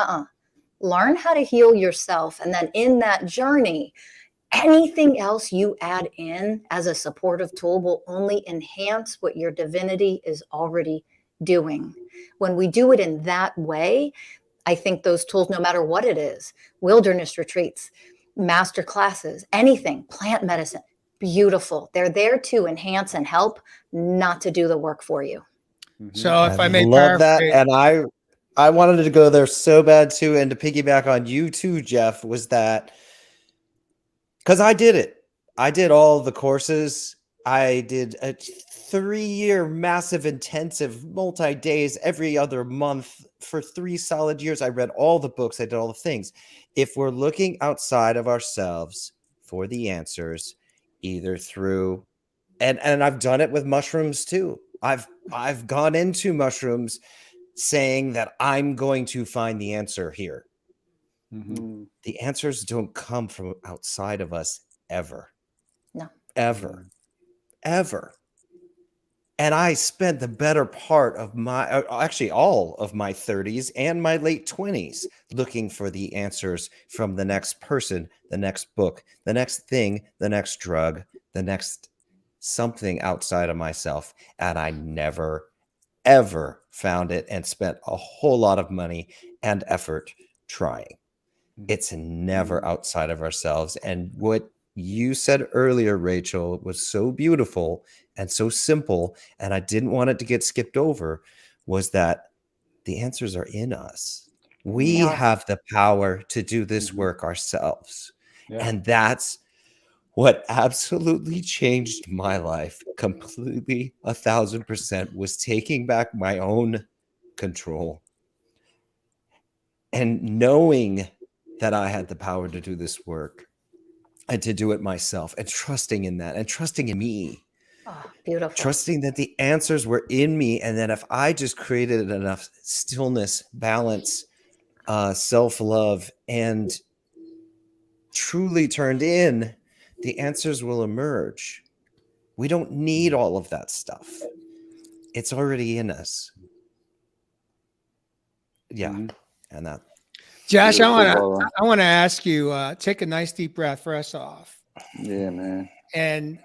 Learn how to heal yourself. And then in that journey, anything else you add in as a supportive tool will only enhance what your divinity is already doing. When we do it in that way, I think those tools, no matter what it is, wilderness retreats, master classes, anything, plant medicine, beautiful. They're there to enhance and help, not to do the work for you. So if I may love that, paraphrase, and I wanted to go there so bad too, and to piggyback on you too, Jeff, was that because I did it. I did all the courses. I did a 3-year massive intensive multi-days every other month for 3 solid years. I read all the books. I did all the things. If we're looking outside of ourselves for the answers, either through and I've done it with mushrooms too. I've gone into mushrooms saying that I'm going to find the answer here. The answers don't come from outside of us ever. No. Ever. And I spent the better part of actually all of my 30s and my late 20s looking for the answers from the next person, the next book, the next thing, the next drug, the next something outside of myself. And I never, ever found it and spent a whole lot of money and effort trying. It's never outside of ourselves. And what you said earlier, Rachel, was so beautiful and so simple, and I didn't want it to get skipped over, was that the answers are in us. We have the power to do this work ourselves. Yeah. And that's what absolutely changed my life completely, 1,000%, was taking back my own control and knowing that I had the power to do this work and to do it myself, and trusting in that, and trusting in me. Oh, beautiful. Trusting that the answers were in me, and that if I just created enough stillness, balance, self-love, and truly turned in, the answers will emerge. We don't need all of that stuff. It's already in us. Yeah. And that. Josh, I Beautiful, want to ask you, take a nice deep breath first off. Yeah, man. And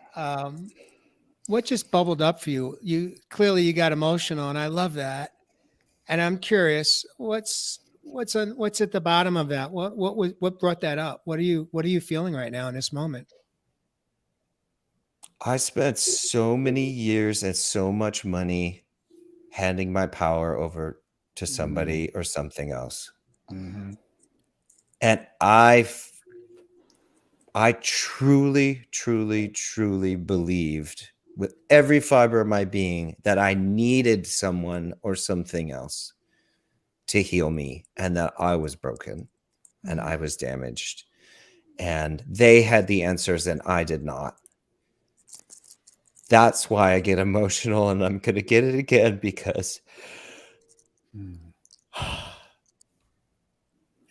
what just bubbled up for you? You clearly got emotional, and I love that. And I'm curious, what's at the bottom of that? What brought that up? What are you feeling right now in this moment? I spent so many years and so much money handing my power over to somebody or something else. And I truly, truly, truly believed with every fiber of my being that I needed someone or something else to heal me, and that I was broken and I was damaged, and they had the answers and I did not. That's why I get emotional, and I'm going to get it again, because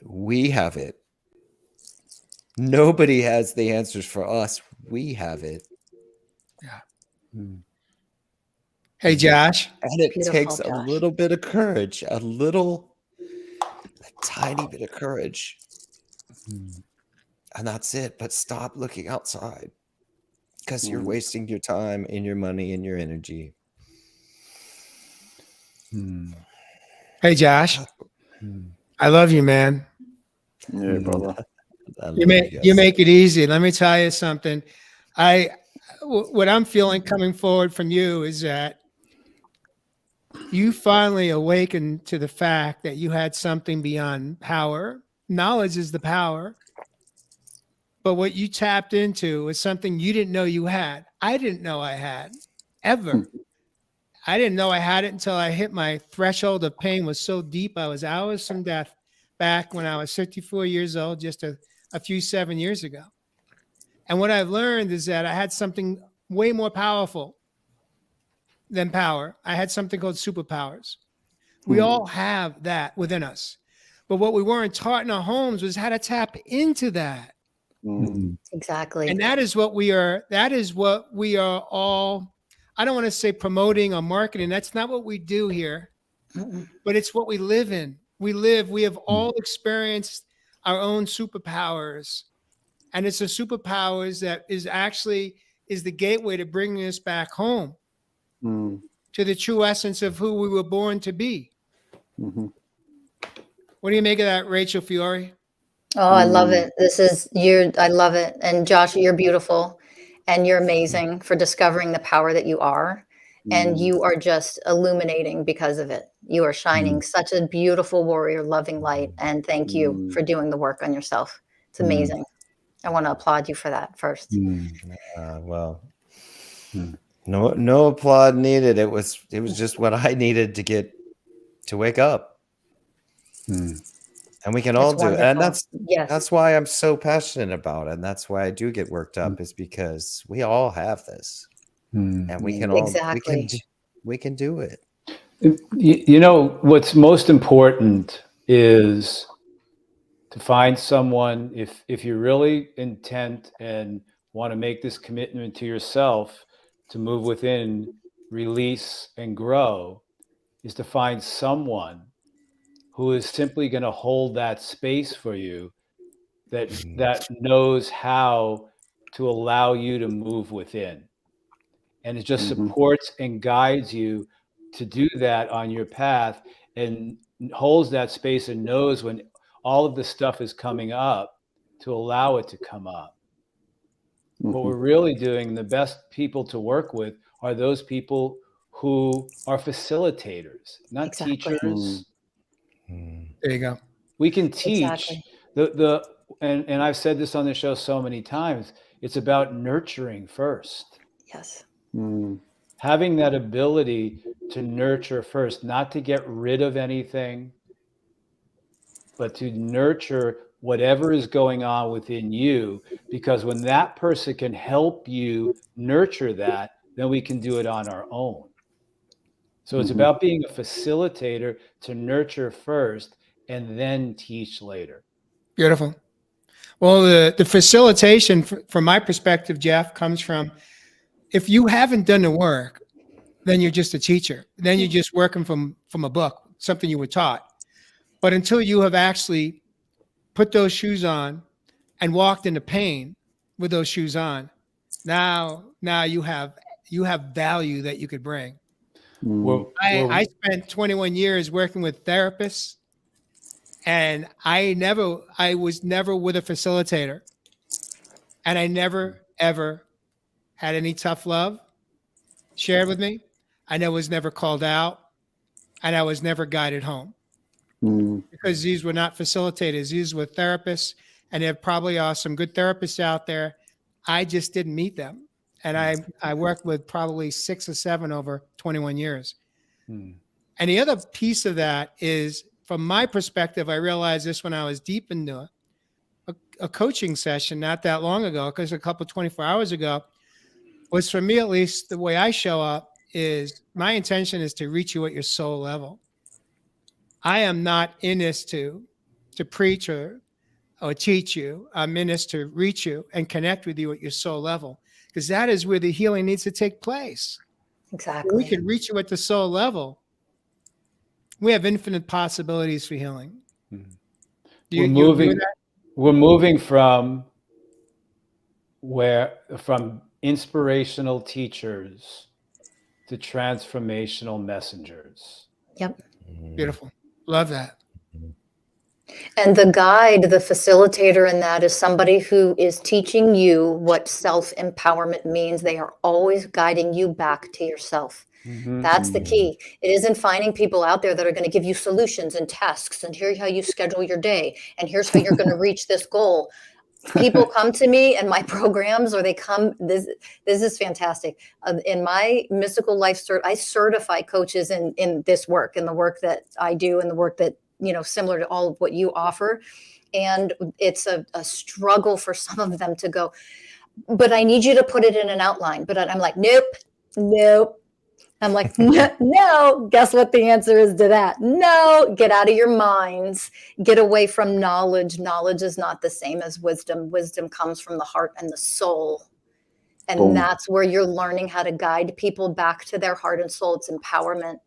we have it. Nobody has the answers for us. We have it. Yeah. Hey, Josh. And it Beautiful, takes a Josh. little bit of courage, a tiny bit of courage. And that's it. But stop looking outside, because you're wasting your time and your money and your energy. Hey, Josh. I love you, man. Yeah, brother. You make it easy. Let me tell you something. What I'm feeling coming forward from you is that you finally awakened to the fact that you had something beyond power. Knowledge is the power. But what you tapped into was something you didn't know you had. I didn't know I had, ever. I didn't know I had it until I hit my threshold of pain was so deep. I was hours from death back when I was 54 years old, just a few 7 years ago. And what I've learned is that I had something way more powerful than power. I had something called superpowers. We all have that within us. But what we weren't taught in our homes was how to tap into that. Exactly. And that is what we are all, I don't want to say promoting or marketing. That's not what we do here, but it's what we live in. We have all experienced our own superpowers. And it's the superpowers that is the gateway to bringing us back home to the true essence of who we were born to be. What do you make of that, Rachel Fiori? Oh, I love it. I love it. And Josh, you're beautiful. And you're amazing for discovering the power that you are. And you are just illuminating because of it. You are shining such a beautiful warrior, loving light. And thank you for doing the work on yourself. It's amazing. I want to applaud you for that first. Well, no applaud needed. It was just what I needed to get to wake up. And we can all It's do it. And wonderful. that's why I'm so passionate about it. And that's why I do get worked up, is because we all have this. And we can all we can do it. You know, what's most important is to find someone, if you're really intent and want to make this commitment to yourself to move within, release, and grow, is to find someone who is simply going to hold that space for you, that knows how to allow you to move within. And it just supports and guides you to do that on your path, and holds that space and knows when all of the stuff is coming up to allow it to come up. What we're really doing, the best people to work with are those people who are facilitators, not teachers. There you go. We can teach and I've said this on the show so many times, it's about nurturing first. Yes. Having that ability to nurture first, not to get rid of anything, but to nurture whatever is going on within you, because when that person can help you nurture that, then we can do it on our own. So it's about being a facilitator, to nurture first and then teach later. Beautiful. Well, the facilitation, from my perspective, Jeff, comes from, if you haven't done the work, then you're just a teacher. Then you're just working from a book, something you were taught. But until you have actually put those shoes on and walked into pain with those shoes on, now you have value that you could bring. I spent 21 years working with therapists, and I was never with a facilitator, and I never ever had any tough love shared with me. I was never called out, and I was never guided home, because these were not facilitators. These were therapists, and there probably are some good therapists out there. I just didn't meet them. And I worked with probably 6 or 7 over 21 years. And the other piece of that is, from my perspective, I realized this when I was deep into a coaching session not that long ago, because a couple 24 hours ago, was, for me at least, the way I show up is, my intention is to reach you at your soul level. I am not in this to preach or teach you. I'm in this to reach you and connect with you at your soul level, because that is where the healing needs to take place. Exactly. We can reach you at the soul level. We have infinite possibilities for healing. We're moving from inspirational teachers to transformational messengers. Yep. Beautiful. Love that. And the guide, the facilitator in that, is somebody who is teaching you what self-empowerment means. They are always guiding you back to yourself. That's the key. It isn't finding people out there that are going to give you solutions and tasks, and here's how you schedule your day, and here's how you're going to reach this goal. People come to me in my programs, or they come, this is fantastic. In my mystical life I certify coaches in this work, in the work that I do, and the work that, similar to all of what you offer. And it's a struggle for some of them to go, but I need you to put it in an outline. But I'm like, nope. I'm like, no, guess what the answer is to that? No, get out of your minds, get away from knowledge. Knowledge is not the same as wisdom. Wisdom comes from the heart and the soul. And that's where you're learning how to guide people back to their heart and soul. It's empowerment,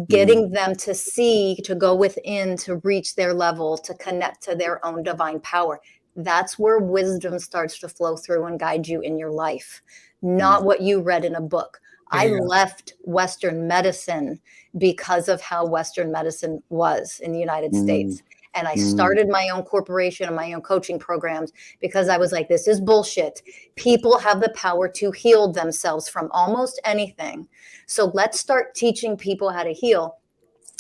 getting them to see, to go within, to reach their level, to connect to their own divine power. That's where wisdom starts to flow through and guide you in your life, not what you read in a book. I left Western medicine because of how Western medicine was in the United States. And I started my own corporation and my own coaching programs because I was like, this is bullshit. People have the power to heal themselves from almost anything. So let's start teaching people how to heal.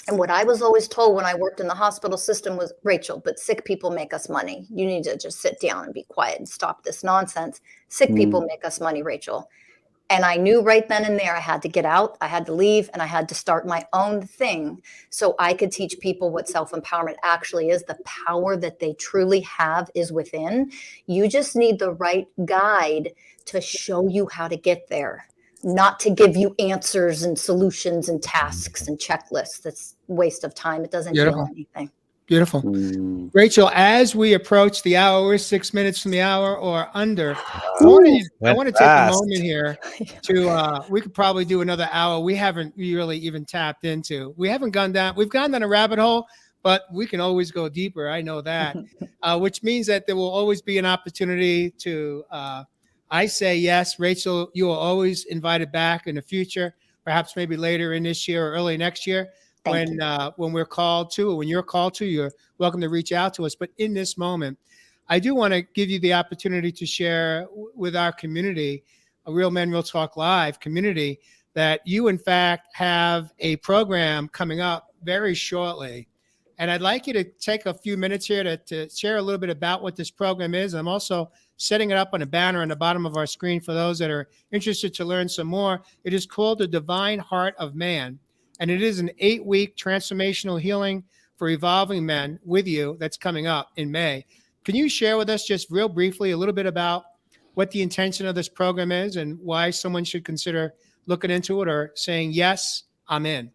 And what I was always told when I worked in the hospital system was, Rachel, but sick people make us money. You need to just sit down and be quiet and stop this nonsense. Sick people make us money, Rachel. And I knew right then and there I had to get out, I had to leave, and I had to start my own thing so I could teach people what self-empowerment actually is. The power that they truly have is within. You just need the right guide to show you how to get there, not to give you answers and solutions and tasks and checklists. That's a waste of time. It doesn't heal anything. Beautiful. Rachel, as we approach the hour, we're 6 minutes from the hour or under. I want to take a moment here to, we could probably do another hour. We haven't really even tapped into. We haven't gone down. We've gone down a rabbit hole, but we can always go deeper. I know that, which means that there will always be an opportunity to, I say yes, Rachel, you are always invited back in the future, perhaps maybe later in this year or early next year. When we're called to, or when you're called to, you're welcome to reach out to us. But in this moment, I do want to give you the opportunity to share with our community, a Real Men Real Talk Live community, that you in fact have a program coming up very shortly. And I'd like you to take a few minutes here to share a little bit about what this program is. I'm also setting it up on a banner on the bottom of our screen for those that are interested to learn some more. It is called The Divine Heart of Man. And it is an 8-week transformational healing for evolving men with you that's coming up in May. Can you share with us just real briefly a little bit about what the intention of this program is and why someone should consider looking into it or saying, yes, I'm in?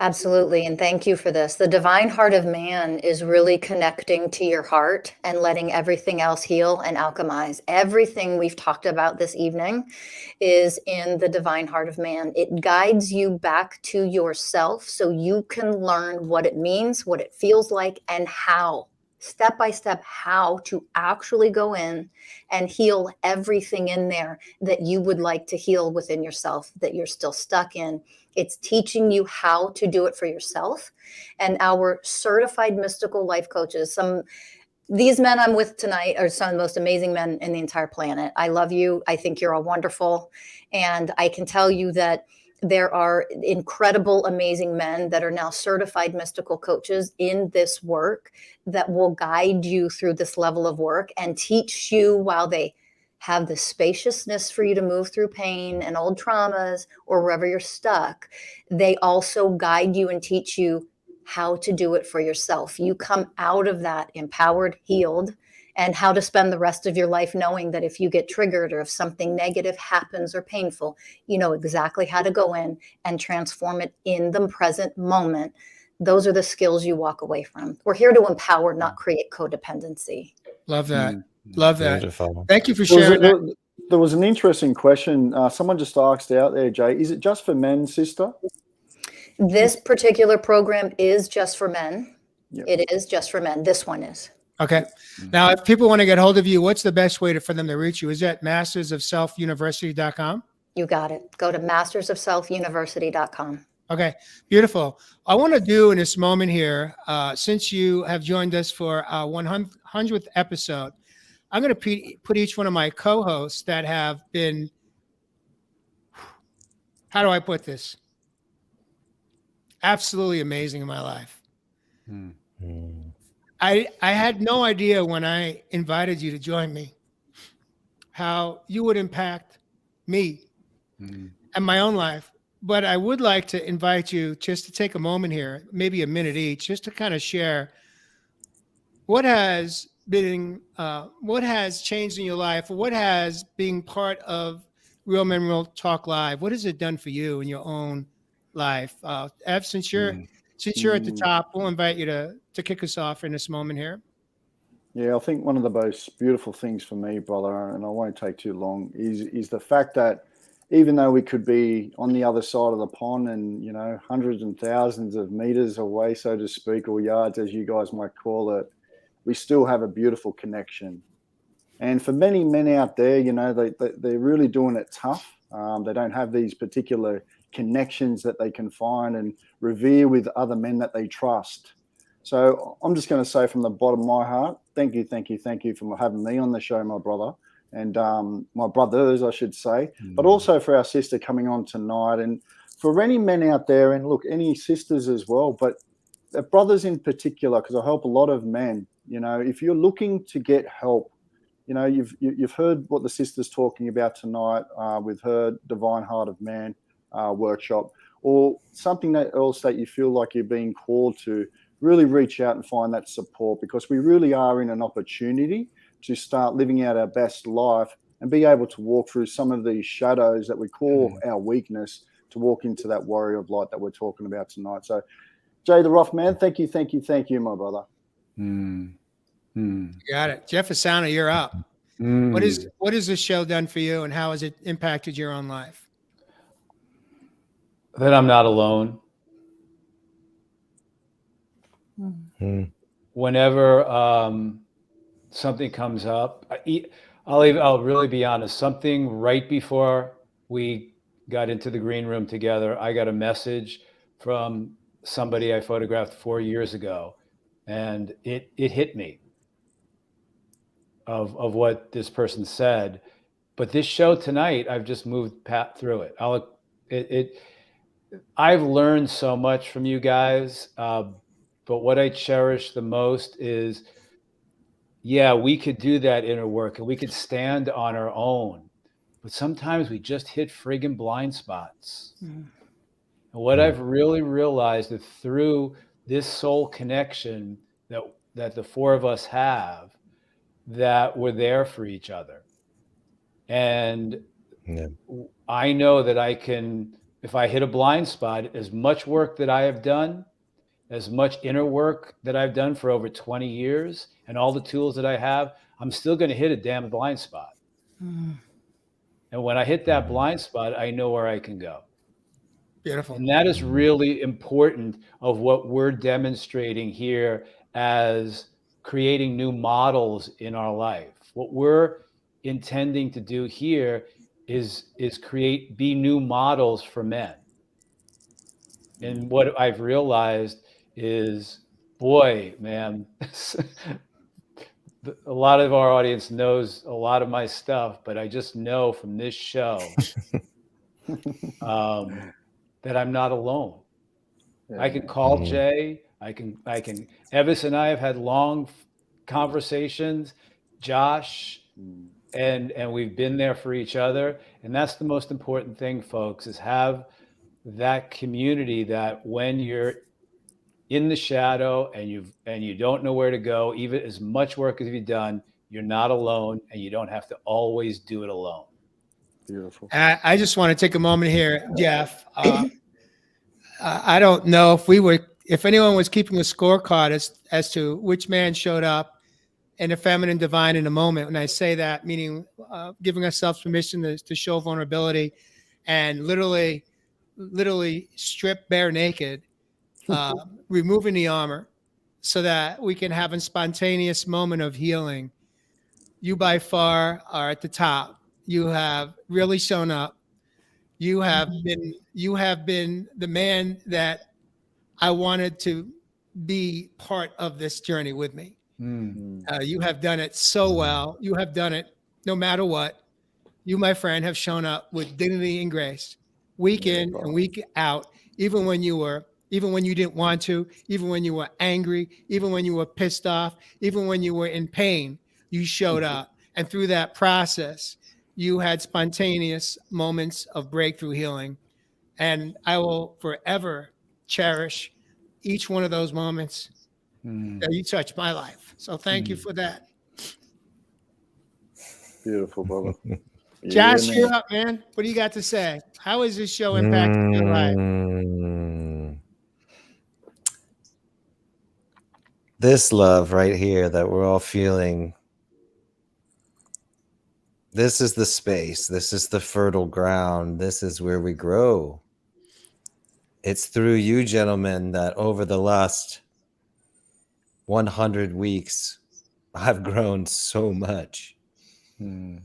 Absolutely. And thank you for this. The divine heart of man is really connecting to your heart and letting everything else heal and alchemize. Everything we've talked about this evening is in the divine heart of man. It guides you back to yourself so you can learn what it means, what it feels like, and how, step by step, how to actually go in and heal everything in there that you would like to heal within yourself that you're still stuck in. It's teaching you how to do it for yourself. And our certified mystical life coaches, these men I'm with tonight are some of the most amazing men in the entire planet. I love you. I think you're all wonderful. And I can tell you that there are incredible, amazing men that are now certified mystical coaches in this work that will guide you through this level of work and teach you while they have the spaciousness for you to move through pain and old traumas or wherever you're stuck. They also guide you and teach you how to do it for yourself. You come out of that empowered, healed, and how to spend the rest of your life knowing that if you get triggered or if something negative happens or painful, you know exactly how to go in and transform it in the present moment. Those are the skills you walk away from. We're here to empower, not create codependency. Love that. Love that. Beautiful. Thank you for sharing that. There was an interesting question. Someone just asked out there, Jay, is it just for men, sister? This particular program is just for men. Yep. It is just for men. This one is. Okay. Now, if people want to get hold of you, what's the best way for them to reach you? Is that mastersofselfuniversity.com? You got it. Go to mastersofselfuniversity.com. Okay, beautiful. I want to do in this moment here, since you have joined us for our 100th episode, I'm going to put each one of my co-hosts that have been, how do I put this? Absolutely amazing in my life. I had no idea when I invited you to join me how you would impact me and my own life. But I would like to invite you just to take a moment here, maybe a minute each, just to kind of share what has changed in your life, or what has being part of Real Men Real Talk Live, what has it done for you in your own life? Ev, since you're at the top, we'll invite you to kick us off in this moment here. Yeah, I think one of the most beautiful things for me, brother, and I won't take too long, is the fact that even though we could be on the other side of the pond and, you know, hundreds and thousands of meters away, so to speak, or yards, as you guys might call it, we still have a beautiful connection. And for many men out there, you know, they're really doing it tough. They don't have these particular connections that they can find and revere with other men that they trust. So I'm just going to say from the bottom of my heart, thank you for having me on the show, my brother, and my brothers, I should say, but also for our sister coming on tonight, and for any men out there, and look, any sisters as well, but brothers in particular, because I help a lot of men. You know, if you're looking to get help, you know, you've heard what the sister's talking about tonight with her Divine Heart of Man workshop, or something else that you feel like you're being called to. Really reach out and find that support, because we really are in an opportunity to start living out our best life and be able to walk through some of these shadows that we call our weakness, to walk into that warrior of light that we're talking about tonight. So, Jay the Rough Man, thank you, my brother. Got it. Jeff Asano, you're up. What has this show done for you, and how has it impacted your own life? That I'm not alone. Whenever something comes up, I'll really be honest. Something right before we got into the green room together, I got a message from somebody I photographed 4 years ago, and it hit me of what this person said. But this show tonight, I've just moved through it. I've learned so much from you guys, but what I cherish the most is, yeah, we could do that inner work and we could stand on our own, but sometimes we just hit friggin' blind spots. And what I've really realized is through this soul connection that the four of us have, that we're there for each other. And I know that I can, if I hit a blind spot, as much work that I have done, as much inner work that I've done for over 20 years, and all the tools that I have, I'm still going to hit a damn blind spot. And when I hit that blind spot, I know where I can go. Beautiful. And that is really important of what we're demonstrating here as creating new models in our life. What we're intending to do here is be new models for men. And what I've realized is, boy, man, a lot of our audience knows a lot of my stuff, but I just know from this show that I'm not alone. I can call Jay. I can. Evis and I have had long conversations. Josh, and we've been there for each other. And that's the most important thing, folks, is have that community that when you're in the shadow and you don't know where to go, even as much work as you've done, you're not alone, and you don't have to always do it alone. Beautiful. I just want to take a moment here, Jeff. I don't know if anyone was keeping a scorecard as to which man showed up in the feminine divine in a moment. When I say that, meaning giving ourselves permission to show vulnerability and literally strip bare naked, removing the armor so that we can have a spontaneous moment of healing. You by far are at the top. You have really shown up. You have been the man that I wanted to be part of this journey with me. You have done it so well. You have done it no matter what. You, my friend, have shown up with dignity and grace, week in and week out, even when you didn't want to, even when you were angry, even when you were pissed off, even when you were in pain, you showed up. And through that process, you had spontaneous moments of breakthrough healing. And I will forever cherish each one of those moments that you touched my life. So thank you for that. Beautiful, brother. Josh, you're up, man. What do you got to say? How has this show impacted your life? This love right here that we're all feeling, this is the space. This is the fertile ground. This is where we grow. It's through you, gentlemen, that over the last 100 weeks, I've grown so much. And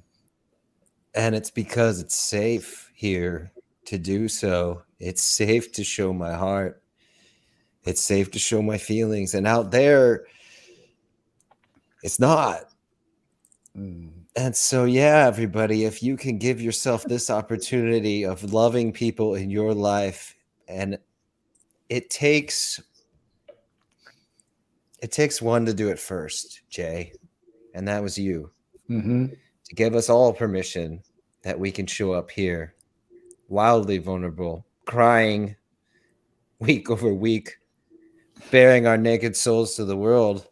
it's because it's safe here to do so. It's safe to show my heart. It's safe to show my feelings. And out there, it's not. And so, yeah, everybody, if you can give yourself this opportunity of loving people in your life, and it takes one to do it first, Jay, and that was you, to give us all permission that we can show up here wildly vulnerable, crying week over week, bearing our naked souls to the world,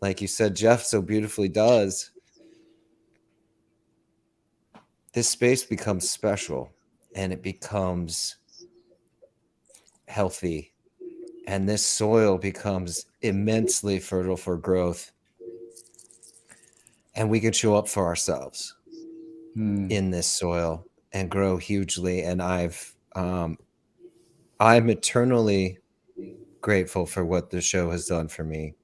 like you said, Jeff so beautifully does. This space becomes special, and it becomes healthy, and this soil becomes immensely fertile for growth, and we can show up for ourselves in this soil and grow hugely. And I'm eternally grateful for what the show has done for me.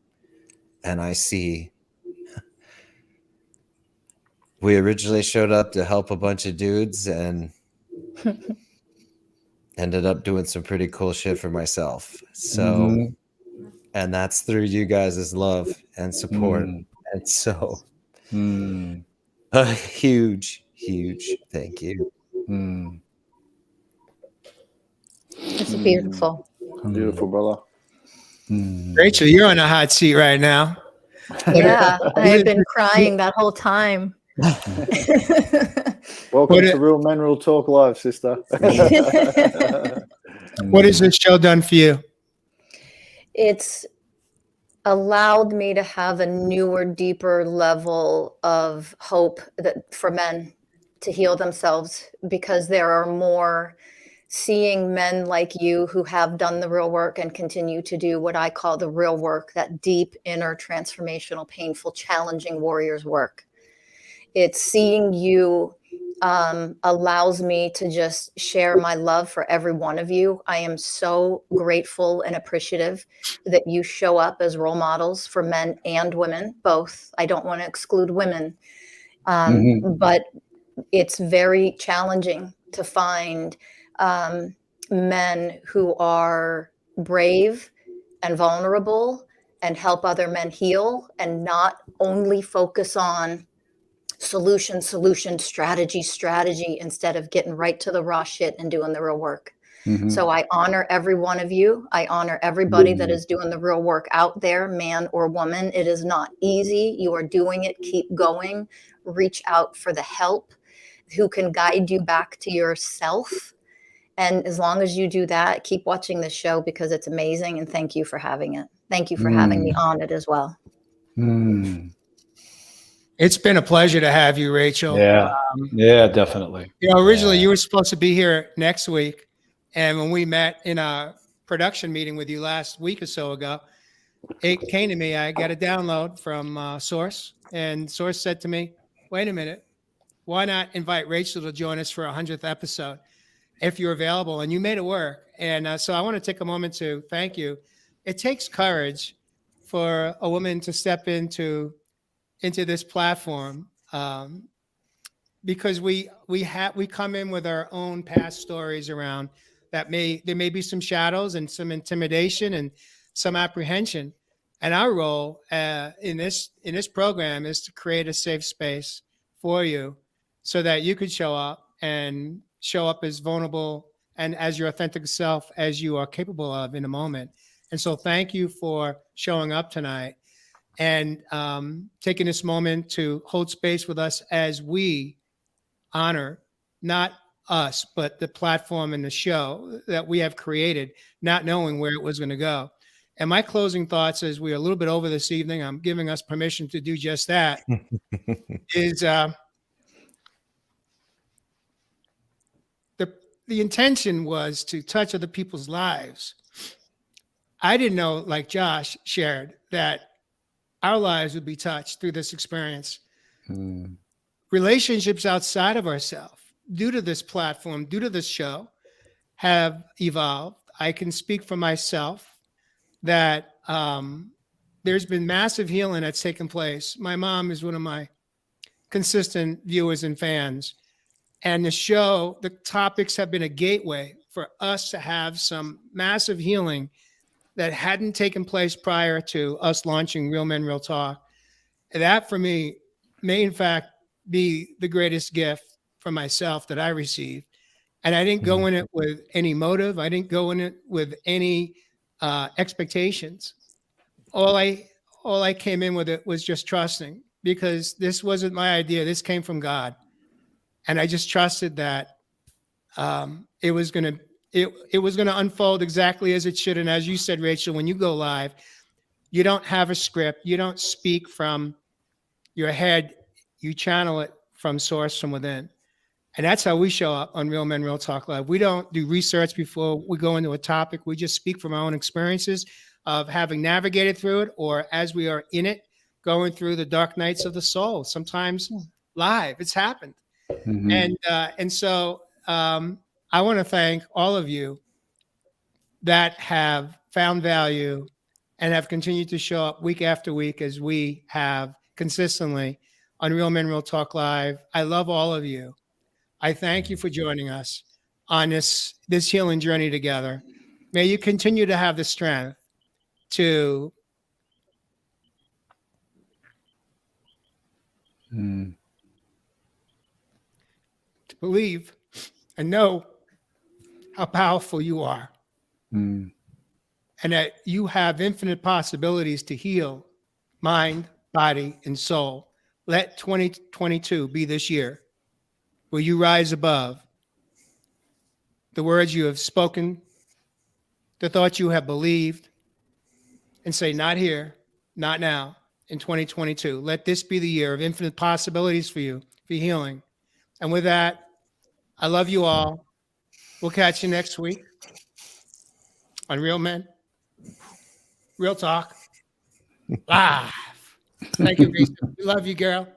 And I see we originally showed up to help a bunch of dudes and ended up doing some pretty cool shit for myself. So, and that's through you guys' love and support. And so a huge thank you. It's beautiful. Beautiful, brother. Rachel, you're on a hot seat right now. Yeah, I've been crying that whole time. Welcome to Real Men Real Talk Live, sister. What has this show done for you? It's allowed me to have a newer, deeper level of hope that for men to heal themselves, because there are more seeing men like you who have done the real work and continue to do what I call the real work, that deep, inner, transformational, painful, challenging warriors work. It's seeing you allows me to just share my love for every one of you. I am so grateful and appreciative that you show up as role models for men and women, both. I don't want to exclude women, but it's very challenging to find men who are brave and vulnerable and help other men heal, and not only focus on solution, strategy, instead of getting right to the raw shit and doing the real work. So I honor every one of you. I honor everybody that is doing the real work out there, man or woman. It is not easy. You are doing it. Keep going. Reach out for the help who can guide you back to yourself. And as long as you do that, keep watching this show, because it's amazing. And thank you for having it. Thank you for having me on it as well. It's been a pleasure to have you, Rachel. Yeah, definitely. You know, originally you were supposed to be here next week. And when we met in a production meeting with you last week or so ago, it came to me, I got a download from Source, and Source said to me, wait a minute, why not invite Rachel to join us for a 100th episode if you're available? And you made it work. And so I want to take a moment to thank you. It takes courage for a woman to step into this platform, because we come in with our own past stories around that. There may be some shadows and some intimidation and some apprehension. And our role in this program is to create a safe space for you, so that you could show up as vulnerable and as your authentic self as you are capable of in a moment. And so thank you for showing up tonight and taking this moment to hold space with us as we honor not us, but the platform and the show that we have created, not knowing where it was going to go. And my closing thoughts, as we're a little bit over this evening, I'm giving us permission to do just that, is the intention was to touch other people's lives. I didn't know, like Josh shared, that our lives would be touched through this experience. Relationships outside of ourselves, due to this platform, due to this show, have evolved. I can speak for myself that there's been massive healing that's taken place. My mom is one of my consistent viewers and fans. And the show, the topics have been a gateway for us to have some massive healing that hadn't taken place prior to us launching Real Men, Real Talk. That for me may in fact be the greatest gift for myself that I received. And I didn't go in it with any motive. I didn't go in it with any expectations. All I came in with it was just trusting, because this wasn't my idea. This came from God. And I just trusted that it was going to unfold exactly as it should. And as you said, Rachel, when you go live, you don't have a script. You don't speak from your head. You channel it from source, from within. And that's how we show up on Real Men, Real Talk Live. We don't do research before we go into a topic. We just speak from our own experiences of having navigated through it, or as we are in it, going through the dark nights of the soul, sometimes live. It's happened. And so I want to thank all of you that have found value and have continued to show up week after week, as we have consistently on Real Men, Real Talk Live. I love all of you. I thank you for joining us on this healing journey together. May you continue to have the strength to believe and know how powerful you are, and that you have infinite possibilities to heal mind, body, and soul. Let 2022 be this year where you rise above the words you have spoken, the thoughts you have believed, and say, not here, not now, in 2022. Let this be the year of infinite possibilities for you, for healing. And with that, I love you all. We'll catch you next week on Real Men, Real Talk Live. Thank you, Rachel. We love you, girl.